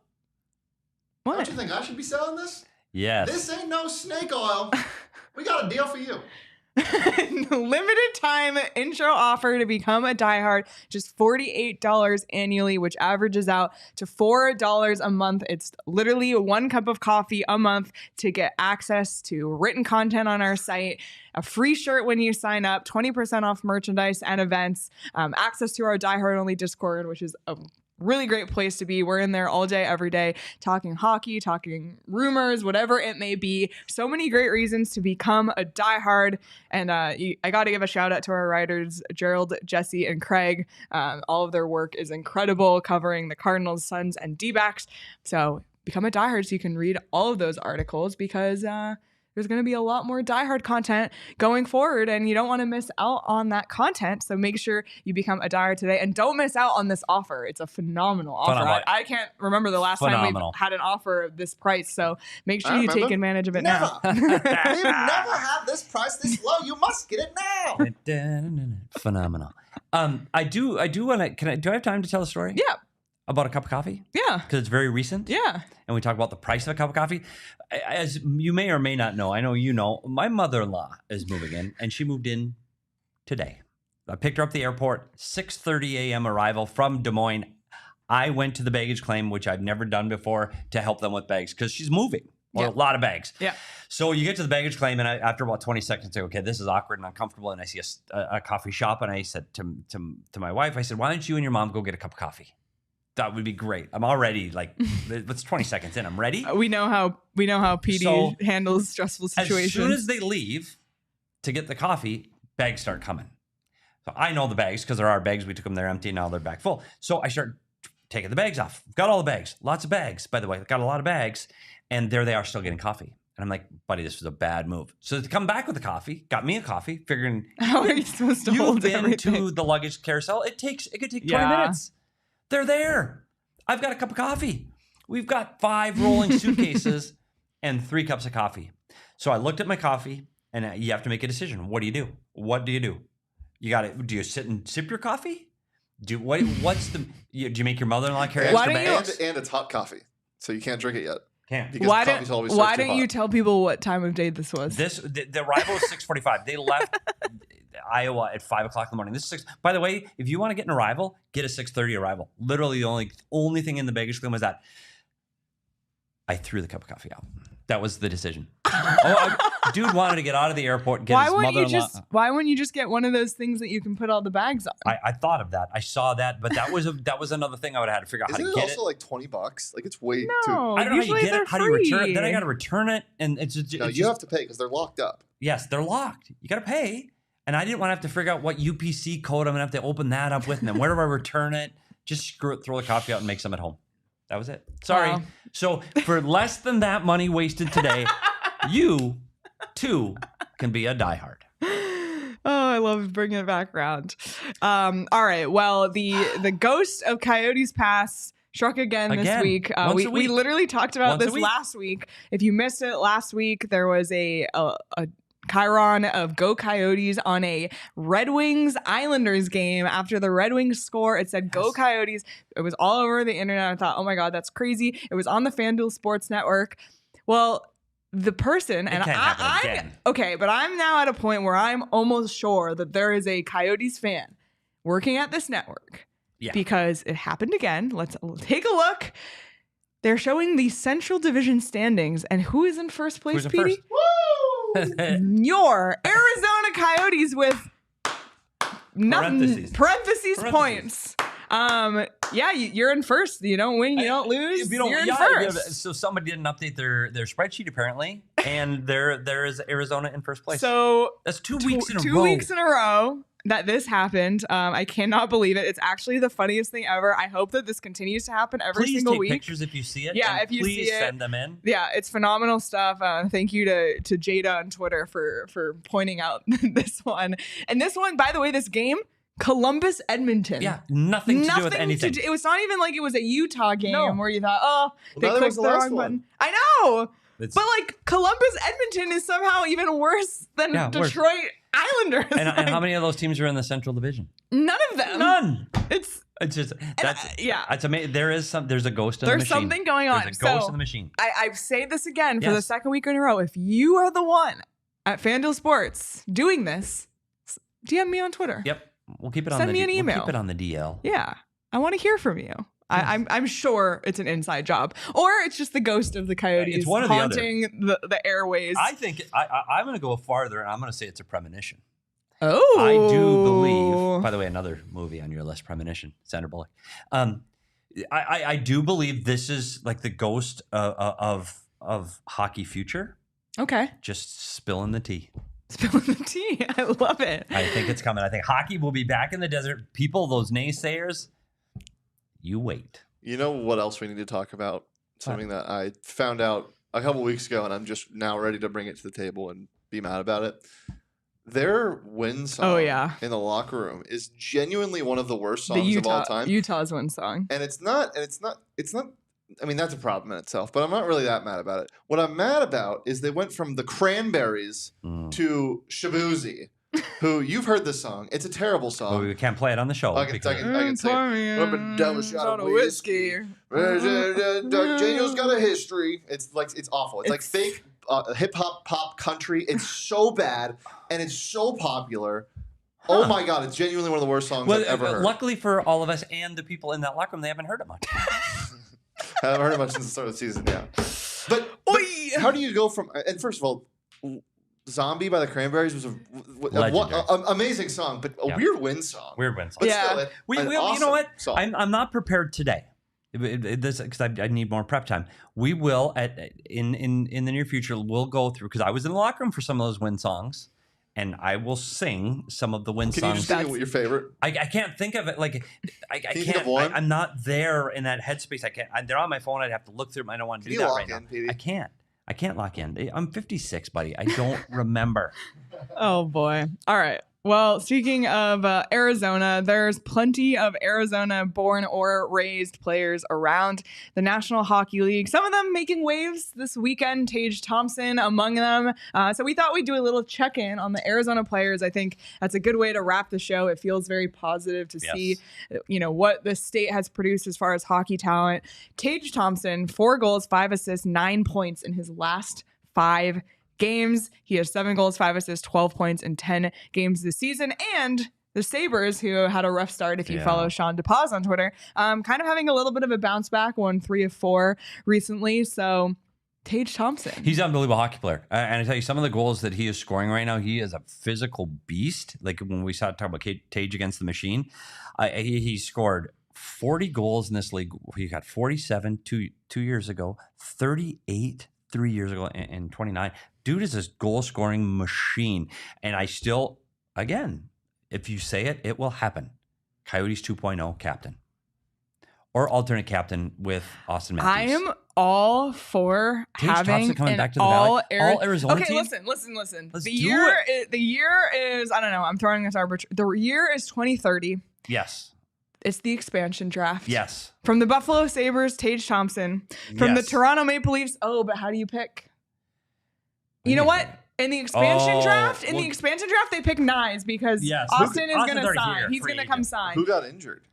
What? Don't you think I should be selling this? Yes. This ain't no snake oil. We got a deal for you. Limited time intro offer to become a diehard, just $48 annually, which averages out to $4 a month. It's literally 1 cup of coffee a month to get access to written content on our site, a free shirt when you sign up, 20% off merchandise and events, access to our diehard only Discord, which is a really great place to be. We're in there all day, every day, talking hockey, talking rumors, whatever it may be. So many great reasons to become a diehard. And I got to give a shout out to our writers, Gerald, Jesse, and Craig. All of their work is incredible, covering the Cardinals, Suns, and D-backs. So become a diehard so you can read all of those articles, because there's going to be a lot more diehard content going forward, and you don't want to miss out on that content. So make sure you become a diehard today, and don't miss out on this offer. It's a phenomenal offer. I can't remember the last time we've had an offer of this price. So make sure you take advantage of it now. We've never had this price this low. You must get it now. Phenomenal. I do want to. Do I have time to tell a story? Yeah. about a cup of coffee? Yeah. Because it's very recent. Yeah. And we talk about the price of a cup of coffee. As you may or may not know, I know you know, my mother-in-law is moving in, and she moved in today. I picked her up at the airport, 6:30 a.m. arrival from Des Moines. I went to the baggage claim, which I've never done before, to help them with bags because she's moving. Or a lot of bags. Yeah. So you get to the baggage claim, and after about 20 seconds, I say, okay, this is awkward and uncomfortable. And I see a coffee shop, and I said to my wife, I said, why don't you and your mom go get a cup of coffee? That would be great. I'm already like, it's 20 seconds in. I'm ready. We know how Petey handles stressful situations. As soon as they leave to get the coffee, bags start coming. So I know the bags because there are bags. We took them there empty. Now they're back full. So I start taking the bags off. Got all the bags. Lots of bags, by the way. Got a lot of bags. And there they are still getting coffee. And I'm like, buddy, this was a bad move. So to come back with the coffee, got me a coffee, figuring how are you supposed to you've hold been everything? to the luggage carousel. It could take 20 minutes. They're there. I've got a cup of coffee. We've got 5 rolling suitcases and 3 cups of coffee. So I looked at my coffee, and you have to make a decision. What do you do? What do you do? Do you sit and sip your coffee? Do you make your mother-in-law carry extra bags? And it's hot coffee, so you can't drink it yet. Can't. Because why don't you tell people what time of day this was? The arrival was 6:45. They left Iowa at 5 o'clock in the morning. This is 6. By the way, if you want to get an arrival, get a 6:30 arrival. Literally, the only thing in the baggage claim was that I threw the cup of coffee out. That was the decision. Dude wanted to get out of the airport and get his mother-in-law. Why wouldn't you just get one of those things that you can put all the bags on? I thought of that. I saw that, but that was another thing I would have had to figure out how to get it. Isn't it also like $20? Like it's way too. I don't know how you get it. How do you return it? Then I got to return it, and you have to pay because they're locked up. Yes, they're locked. You got to pay, and I didn't want to have to figure out what UPC code I'm gonna have to open that up with, and then where do I return it? Just screw it, throw the coffee out, and make some at home. That was it. Sorry. Wow. So for less than that money wasted today, you too can be a diehard. Oh, I love bringing it back around. All right. Well, the ghost of Coyotes Pass struck again this week. We literally talked about this last week. If you missed it last week, there was a chyron of Go Coyotes on a Red Wings Islanders game. After the Red Wings score, it said Go Coyotes. It was all over the internet. I thought, oh my God, that's crazy. It was on the FanDuel Sports Network. Well, the person, and but I'm now at a point where I'm almost sure that there is a Coyotes fan working at this network. Yeah. Because it happened again. Let's take a look. They're showing the Central Division standings, and who is in first place, Petey? Woo! Your Arizona Coyotes with parentheses points. You're in first. You don't win, you don't lose. You're in first. So somebody didn't update their spreadsheet apparently, and there is Arizona in first place. So that's 2 weeks in a row. 2 weeks in a row that this happened. I cannot believe it. It's actually the funniest thing ever. I hope that this continues to happen every single week. Please take pictures if you see it. Yeah, if you see it, please send them in. Yeah, it's phenomenal stuff. Thank you to Jada on Twitter for pointing out this one. And this one, by the way, this game, Columbus, Edmonton. Yeah, nothing to do with anything. It was not even like it was a Utah game where you thought, they clicked the wrong button. I know. But like Columbus, Edmonton is somehow even worse than Detroit Islanders. And how many of those teams are in the Central Division? None of them. None. It's just that's amazing. There's a ghost in the machine. There's something going on. There's a ghost in the machine. I say this again for the second week in a row. If you are the one at FanDuel Sports doing this, DM me on Twitter. Yep. We'll keep it on Send me an email. We'll keep it on the DL. Yeah. I want to hear from you. I'm sure it's an inside job, or it's just the ghost of the Coyotes haunting the airways. I think I'm going to go farther, and I'm going to say it's a premonition. Oh, I do believe. By the way, another movie on your list, Premonition, Sandra Bullock. I do believe this is like the ghost of hockey future. Okay, just spilling the tea. Spilling the tea. I love it. I think it's coming. I think hockey will be back in the desert. People, those naysayers. You wait. You know what else we need to talk about? Something that I found out a couple weeks ago, and I'm just now ready to bring it to the table and be mad about it. Their win song in the locker room is genuinely one of the worst songs of all time. Utah's win song. And it's not, I mean, that's a problem in itself, but I'm not really that mad about it. What I'm mad about is they went from the Cranberries to Shabuzi. who you've heard this song. It's a terrible song. Well, we can't play it on the show. I can say it. Up and down a shot of whiskey. Daniel's got a history. It's awful. It's like fake hip hop pop country. It's so bad and it's so popular. Huh. Oh my God, it's genuinely one of the worst songs I've ever heard. Luckily for all of us and the people in that locker room, they haven't heard it much. I haven't heard it much since the start of the season, yeah. But how do you go from, and first of all, Zombie by the Cranberries was an amazing song, but a weird win song. Weird win song. But still, awesome, you know what? Song. I'm not prepared today. Because I need more prep time. We will in the near future. We'll go through because I was in the locker room for some of those win songs, and I will sing some of the win songs. Can you just think of your favorite? I can't think of it. Like I can't. Think of one? I'm not there in that headspace. I can't. They're on my phone. I'd have to look through them. I don't want to do that right now. Petey? I can't lock in. I'm 56, buddy. I don't remember. Oh boy. All right. Well, speaking of Arizona, there's plenty of Arizona-born or raised players around the National Hockey League. Some of them making waves this weekend, Tage, Thompson among them. So we thought we'd do a little check-in on the Arizona players. I think that's a good way to wrap the show. It feels very positive to see, what the state has produced as far as hockey talent. Tage Thompson, 4 goals, 5 assists, 9 points in his last 5 games. He has 7 goals, 5 assists, 12 points in 10 games this season. And the Sabres, who had a rough start, if you follow Sean DePaz on Twitter, kind of having a little bit of a bounce back, won 3 of 4 recently. So Tage Thompson. He's an unbelievable hockey player. And I tell you, some of the goals that he is scoring right now, he is a physical beast. Like when we talk about Tage against the machine, he scored 40 goals in this league. He got 47 two years ago, 38 3 years ago, and 29. Dude is a goal-scoring machine. And I still, again, if you say it, it will happen. Coyotes 2.0 captain. Or alternate captain with Auston Matthews. I am all for Tage having Thompson coming an back to the Valley. all Arizona okay, team? listen. Let's The do year it. the year is, I don't know, I'm throwing this arbitrary. The year is 2030. Yes. It's the expansion draft. Yes. From the Buffalo Sabres, Tage Thompson. From the Toronto Maple Leafs, but how do you pick? You know what? In the expansion draft, they pick Knies because Auston is going to sign. He's going to come sign. Who got injured?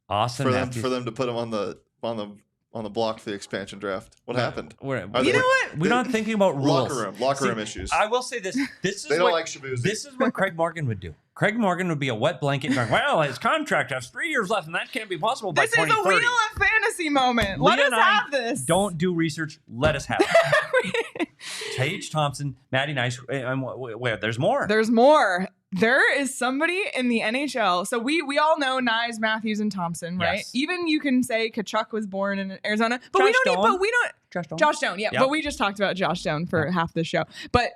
Auston for them to put him on the block for the expansion draft. What happened? You know what? We're not thinking about rules. Locker room issues. I will say this. They don't like Shabuzi. This is what Craig Morgan would do. Craig Morgan would be a wet blanket going, well, his contract has 3 years left, and that can't be possible by 2030. This is a Wheel of Fantasy moment. Let us have this. Don't do research. Let us have it. Tage Thompson, Matty Knies. There's more. There's more. There is somebody in the NHL. So we all know Knies, Matthews, and Thompson, right? Yes. Even you can say Tkachuk was born in Arizona, but we don't. Josh Doan, yeah. Yep. But we just talked about Josh Doan for half the show. But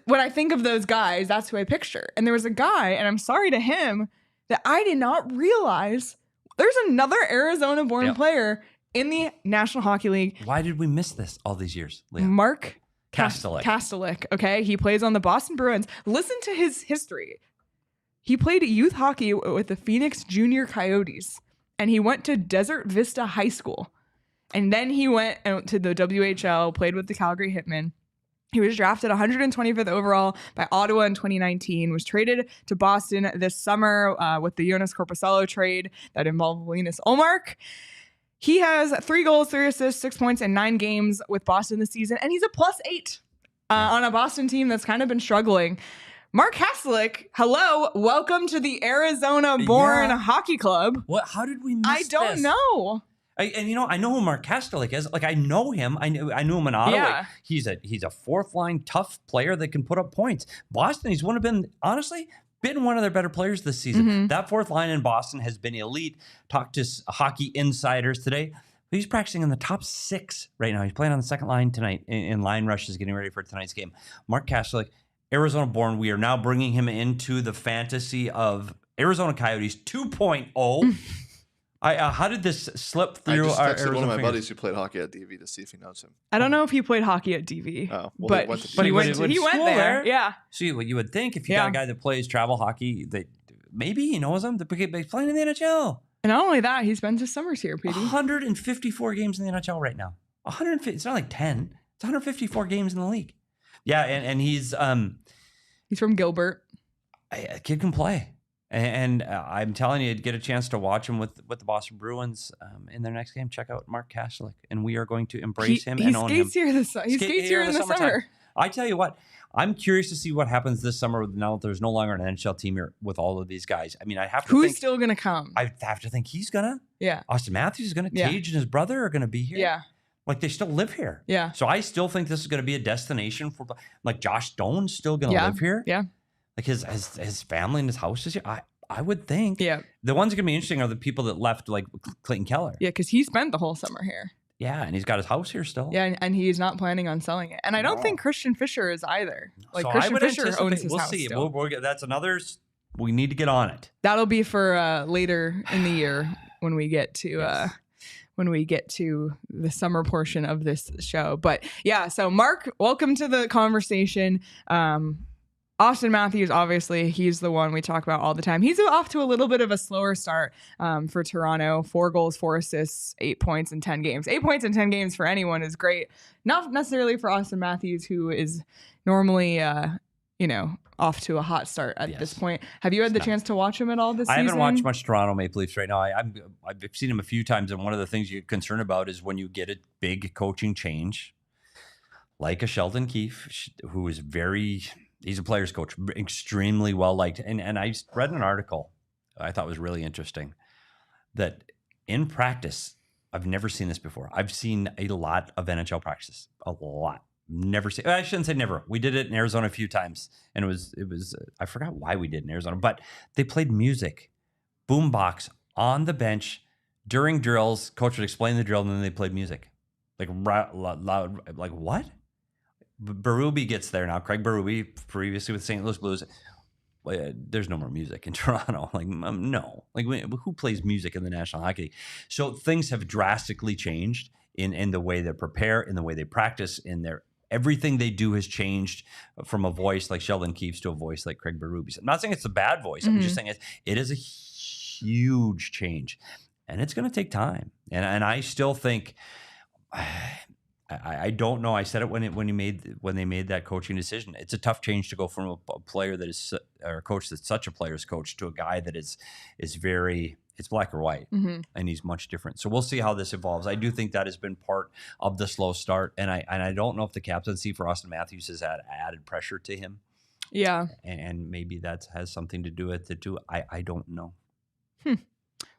when I think of those guys, that's who I picture. And there was a guy, and I'm sorry to him, that I did not realize there's another Arizona-born player in the National Hockey League. Why did we miss this all these years, Leah? Mark Kastelic. Okay, he plays on the Boston Bruins. Listen to his history. He played youth hockey with the Phoenix Junior Coyotes, and he went to Desert Vista High School. And then he went to the WHL, played with the Calgary Hitmen. He was drafted 125th overall by Ottawa in 2019, was traded to Boston this summer with the Jonas Korpisalo trade that involved Linus Ullmark. He has 3 goals, 3 assists, 6 points in 9 games with Boston this season, and he's a +8 on a Boston team that's kind of been struggling. Mark Kastelic, hello, welcome to the Arizona-born hockey club. What? How did we miss I don't know. I know who Mark Kastelic is. Like, I know him. I knew him in Ottawa. Yeah. He's a fourth-line tough player that can put up points. Boston, he's been one of their better players this season. Mm-hmm. That fourth line in Boston has been elite. Talked to hockey insiders today. He's practicing in the top 6 right now. He's playing on the second line tonight in line rushes, getting ready for tonight's game. Mark Kastelic, Arizona-born. We are now bringing him into the fantasy of Arizona Coyotes 2.0. How did this slip through? I just texted one of my buddies who played hockey at DV to see if he knows him. I don't know if he played hocky at DV, but he went there. Yeah. See, what you would think if you got a guy that plays travel hockey, that maybe he knows him. He's playing in the NHL. And not only that, he spends his summers here, Petey. 154 games in the NHL right now. 150. It's not like 10. It's 154 games in the league. Yeah, and he's He's from Gilbert. A kid can play. And I'm telling you, get a chance to watch him with the Boston Bruins in their next game. Check out Mark Kastelic, and we are going to embrace him and own him. He skates here in the summer. I tell you what, I'm curious to see what happens this summer now that there's no longer an NHL team here with all of these guys. I mean, I have to Who's still going to come? I have to think he's going to. Yeah. Auston Matthews is going to. Tage and his brother are going to be here. Yeah. Like, they still live here. Yeah. So I still think this is going to be a destination for, like, Josh Doan's still going to live here. Yeah. Like, his family and his house is here. I would think. Yeah. The ones that are going to be interesting are the people that left, like Clayton Keller. Yeah, because he spent the whole summer here. Yeah, and he's got his house here still. Yeah, and he's not planning on selling it. And I don't think Christian Fisher is either. Like, so Christian Fisher owns his we'll house see. still. That's another. We need to get on it. That'll be for later in the year when we get to the summer portion of this show. But yeah, so Mark, welcome to the conversation. Auston Matthews, obviously, he's the one we talk about all the time. He's off to a little bit of a slower start for Toronto. 4 goals, 4 assists, 8 points in 10 games. 8 points in 10 games for anyone is great. Not necessarily for Auston Matthews, who is normally, off to a hot start at this point. Have you had the chance to watch him at all this season? I haven't watched much Toronto Maple Leafs right now. I've seen him a few times, and one of the things you're concerned about is when you get a big coaching change, like a Sheldon Keefe, who is he's a player's coach, extremely well liked. And I read an article I thought was really interesting that in practice, I've never seen this before. I've seen a lot of NHL practices, a lot. Never seen. I shouldn't say never. We did it in Arizona a few times, and it was. I forgot why we did it in Arizona, but they played music, boombox on the bench during drills. Coach would explain the drill, and then they played music, like loud. Like what? Berube gets there now. Craig Berube, previously with St. Louis Blues. There's no more music in Toronto. Like, no. Like, who plays music in the National Hockey League? So things have drastically changed in the way they prepare, in the way they practice, everything they do has changed from a voice like Sheldon Keefe's to a voice like Craig Berube's. I'm not saying it's a bad voice. Mm-hmm. I'm just saying it is a huge change, and it's going to take time. And I still think. I don't know. I said it when they made that coaching decision. It's a tough change to go from a player that is or a coach that's such a player's coach to a guy that is very, it's black or white, mm-hmm. and he's much different. So we'll see how this evolves. I do think that has been part of the slow start, and I don't know if the captaincy for Auston Matthews has added pressure to him. Yeah, and maybe that has something to do with it too. I don't know.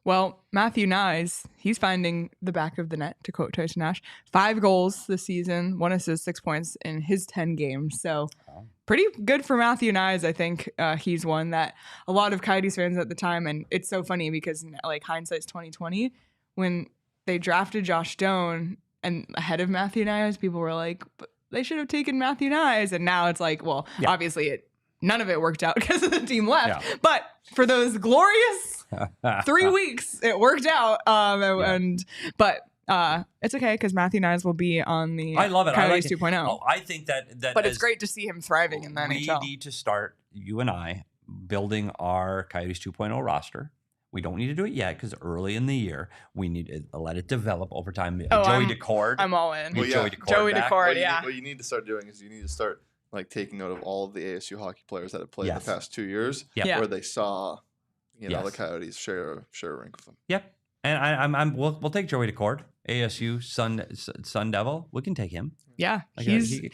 Well, Matthew Knies, he's finding the back of the net, to quote Tyson Nash. 5 goals this season, 1 assist, 6 points in his 10 games. So pretty good for Matthew Knies. I think he's one that a lot of Coyotes fans at the time, and it's so funny because like hindsight's 2020, when they drafted Josh Doan and ahead of Matthew Knies, people were like, but they should have taken Matthew Knies. And now it's like, well, obviously none of it worked out because the team left. Yeah. But for those glorious 3 weeks, it worked out. But it's okay because Matthew Knies will be on the I love it. Coyotes I like 2.0. Oh, I think that. But it's great to see him thriving in the NHL. We need to start, you and I, building our Coyotes 2.0 roster. We don't need to do it yet because early in the year, we need to let it develop over time. Joey Decord. I'm all in. Well, Joey Decord, What you need to start doing is you need to start like taking note of all of the ASU hockey players that have played the past 2 years, where they saw, the Coyotes share a rink with them. Yep, and we'll take Joey Decord, ASU Sun Devil. We can take him. Yeah,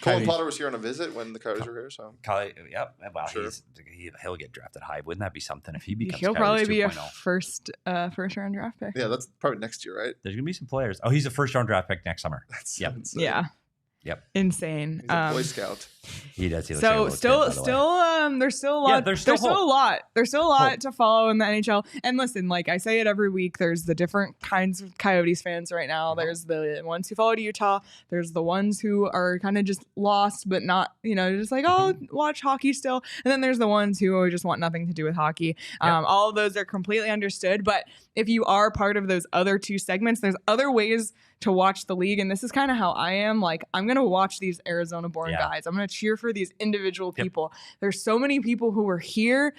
Colin Potter was here on a visit when the Coyotes were here, so well, sure. He'll get drafted high. Wouldn't that be something if he becomes? He'll Coyotes probably 2.0? be a first round draft pick. Yeah, that's probably next year, right? There's gonna be some players. Oh, he's a first round draft pick next summer. That's insane. Yeah. Yep. Insane. He's a Boy Scout. He does. He so still, there's still a lot. There's still a lot to follow in the NHL. And listen, like I say it every week, there's the different kinds of Coyotes fans right now. There's the ones who follow to Utah. There's the ones who are kind of just lost, but not, just like, watch hockey still. And then there's the ones who just want nothing to do with hockey. All of those are completely understood. But if you are part of those other two segments, there's other ways to watch the league. And this is kind of how I am. Like, I'm going to watch these Arizona born guys. I'm going to cheer for these individual people. There's so many people who were here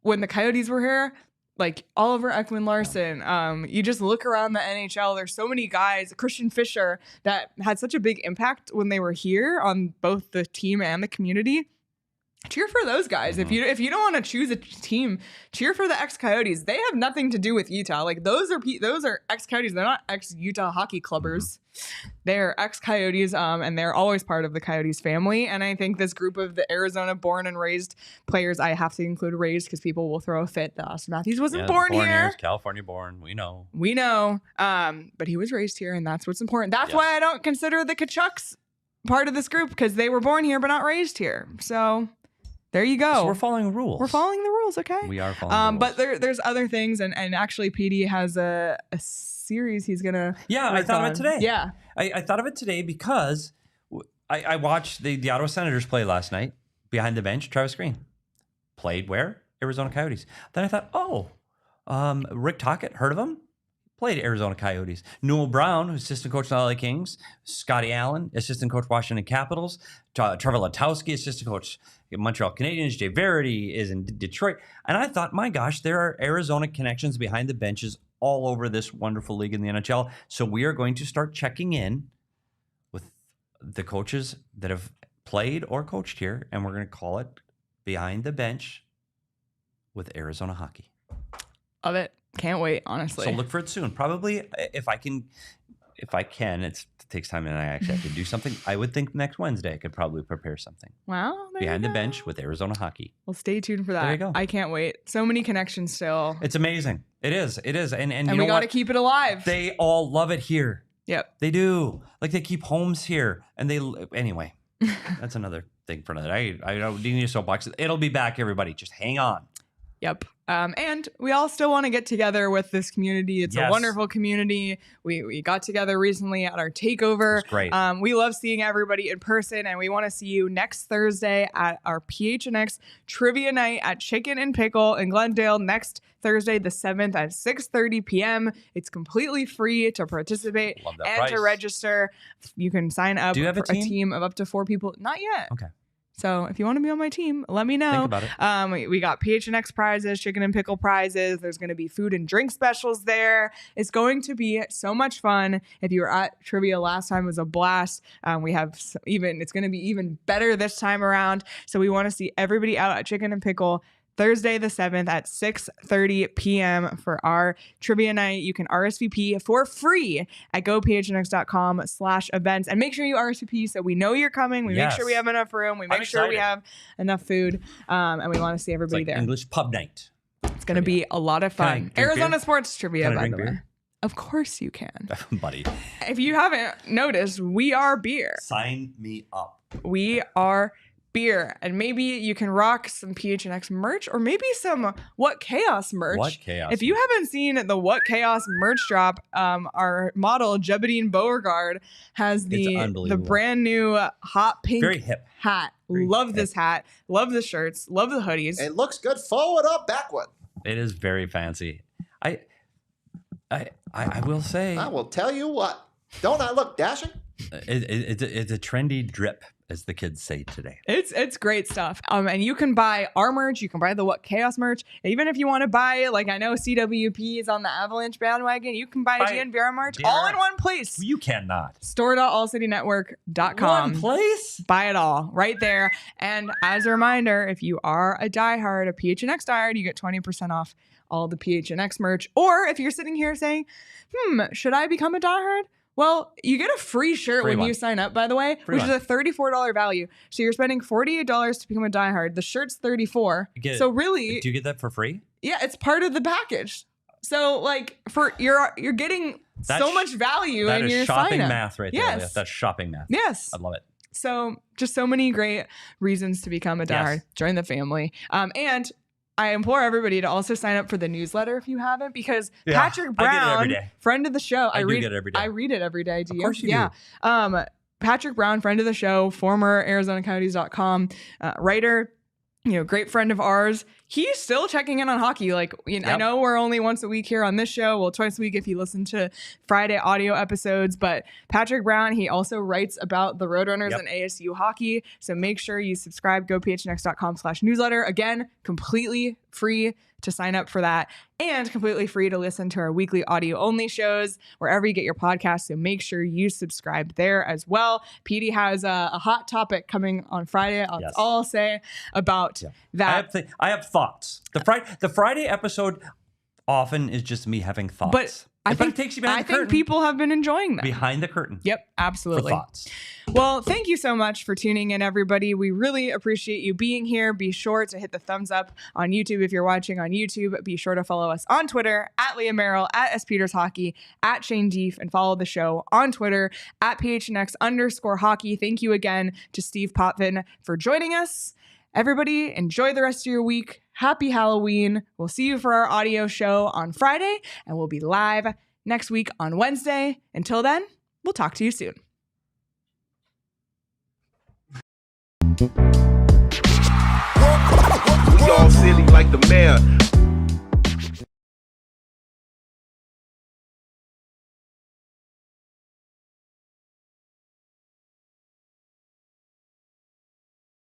when the Coyotes were here, like Oliver Ekman-Larsson. You just look around the NHL. There's so many guys, Christian Fisher, that had such a big impact when they were here on both the team and the community. cheer for those guys. If you don't want to choose a team, cheer for the ex-Coyotes. They have nothing to do with Utah. Like those are ex-Coyotes. They're not ex-Utah hockey clubbers. They're ex-Coyotes, and they're always part of the Coyotes family. And I think this group of the Arizona born and raised players, I have to include raised because people will throw a fit that Auston Matthews wasn't born here. California born. We know. But he was raised here, and that's what's important. That's why I don't consider the Tkachuks part of this group, because they were born here but not raised here. So there you go. So we're following rules. We're following the rules, okay? We are following the rules. But there's other things, and actually Petey has a series he's going to I thought of it today. Yeah. I thought of it today because I watched the Ottawa Senators play last night. Behind the bench, Travis Green. Played where? Arizona Coyotes. Then I thought, Rick Tocchet, heard of him? Played Arizona Coyotes. Newell Brown, who's assistant coach of the LA Kings. Scotty Allen, assistant coach Washington Capitals. Trevor Letowski, assistant coach Montreal Canadiens. Jay Verity is in Detroit. And I thought, my gosh, there are Arizona connections behind the benches all over this wonderful league in the NHL. So we are going to start checking in with the coaches that have played or coached here, and we're going to call it Behind the Bench with Arizona Hockey. Love it. Can't wait, honestly. So look for it soon. Probably if I can, it takes time and I actually have to do something. I would think next Wednesday I could probably prepare something. Wow. Behind the Bench with Arizona Hockey. Well, stay tuned for that. There you go. I can't wait. So many connections still. It's amazing. It is. And we got to keep it alive. They all love it here. Yep. They do. Like they keep homes here. And anyway, that's another thing for another. I don't need a soapbox. It'll be back, everybody. Just hang on. Yep. And we all still want to get together with this community. It's a wonderful community. We got together recently at our takeover. It's great. We love seeing everybody in person, and we want to see you next Thursday at our PHNX trivia night at Chicken and Pickle in Glendale next Thursday, the 7th at 6:30 p.m. It's completely free to participate and to register. You can sign up for a team of up to 4 people. Not yet. Okay. So if you want to be on my team, let me know. Think about it. We got PHNX prizes, chicken and pickle prizes. There's going to be food and drink specials there. It's going to be so much fun. If you were at trivia last time, it was a blast. It's going to be even better this time around. So we want to see everybody out at Chicken and Pickle Thursday the 7th at 6:30 p.m. for our trivia night. You can RSVP for free at gophnx.com/events, and make sure you RSVP so we know you're coming. We make sure we have enough room. We make sure we have enough food, and we want to see everybody there. English pub night. It's going to be a lot of fun. Arizona beer? sports trivia, by the way. Beer? Of course you can. Buddy. If you haven't noticed, we are beer. Sign me up. We are beer, and maybe you can rock some PHNX merch, or maybe some What Chaos merch. What Chaos? If you haven't seen the What Chaos merch drop, our model Jebedian Beauregard has the brand new hot pink very hip hat. Love this hat. Love the shirts. Love the hoodies. It looks good forward or backward. It is very fancy. I will say. I will tell you what. Don't I look dashing? It's a trendy drip, as the kids say today. It's great stuff. And you can buy our merch. You can buy the What Chaos merch. Even if you want to buy, like I know CWP is on the Avalanche bandwagon, you can buy GNVR merch all in one place. You cannot. Store.allcitynetwork.com. One place? Buy it all right there. And as a reminder, if you are a diehard, a PHNX diehard, you get 20% off all the PHNX merch. Or if you're sitting here saying, should I become a diehard? Well, you get a free shirt when you sign up, by the way, which is a $34 value. So you're spending $48 to become a diehard. The shirt's $34. So really, do you get that for free? Yeah, it's part of the package. So like you're getting so much value in your sign up. That is shopping math right there. Yes. That's shopping math. Yes. I love it. So just so many great reasons to become a diehard. Join the family. And I implore everybody to also sign up for the newsletter if you haven't, because Patrick Brown, friend of the show, I read it every day. I read it every day. Do you? Of course you do. Patrick Brown, friend of the show, former ArizonaCoyotes.com writer, great friend of ours. he's still checking in on hockey. Like, I know we're only once a week here on this show. Well, twice a week if you listen to Friday audio episodes. But Patrick Brown, he also writes about the Roadrunners and ASU hockey. So make sure you subscribe. Go phnx.com/newsletter. Again, completely free to sign up for that, and completely free to listen to our weekly audio only shows wherever you get your podcasts. So make sure you subscribe there as well. Petey has a hot topic coming on Friday. That's all I'll say about that. I have thoughts. The Friday episode often is just me having thoughts. But I think it takes you behind the curtain. People have been enjoying them. Behind the curtain. Yep, absolutely. For thoughts. Well, thank you so much for tuning in, everybody. We really appreciate you being here. Be sure to hit the thumbs up on YouTube if you're watching on YouTube. Be sure to follow us on Twitter at Leah Merrill, at @SPetersHockey, at Shane Deef, and follow the show on Twitter at PHNX_hockey. Thank you again to Steve Potvin for joining us. Everybody, enjoy the rest of your week. Happy Halloween. We'll see you for our audio show on Friday, and we'll be live next week on Wednesday. Until then, we'll talk to you soon. We all silly like the mayor.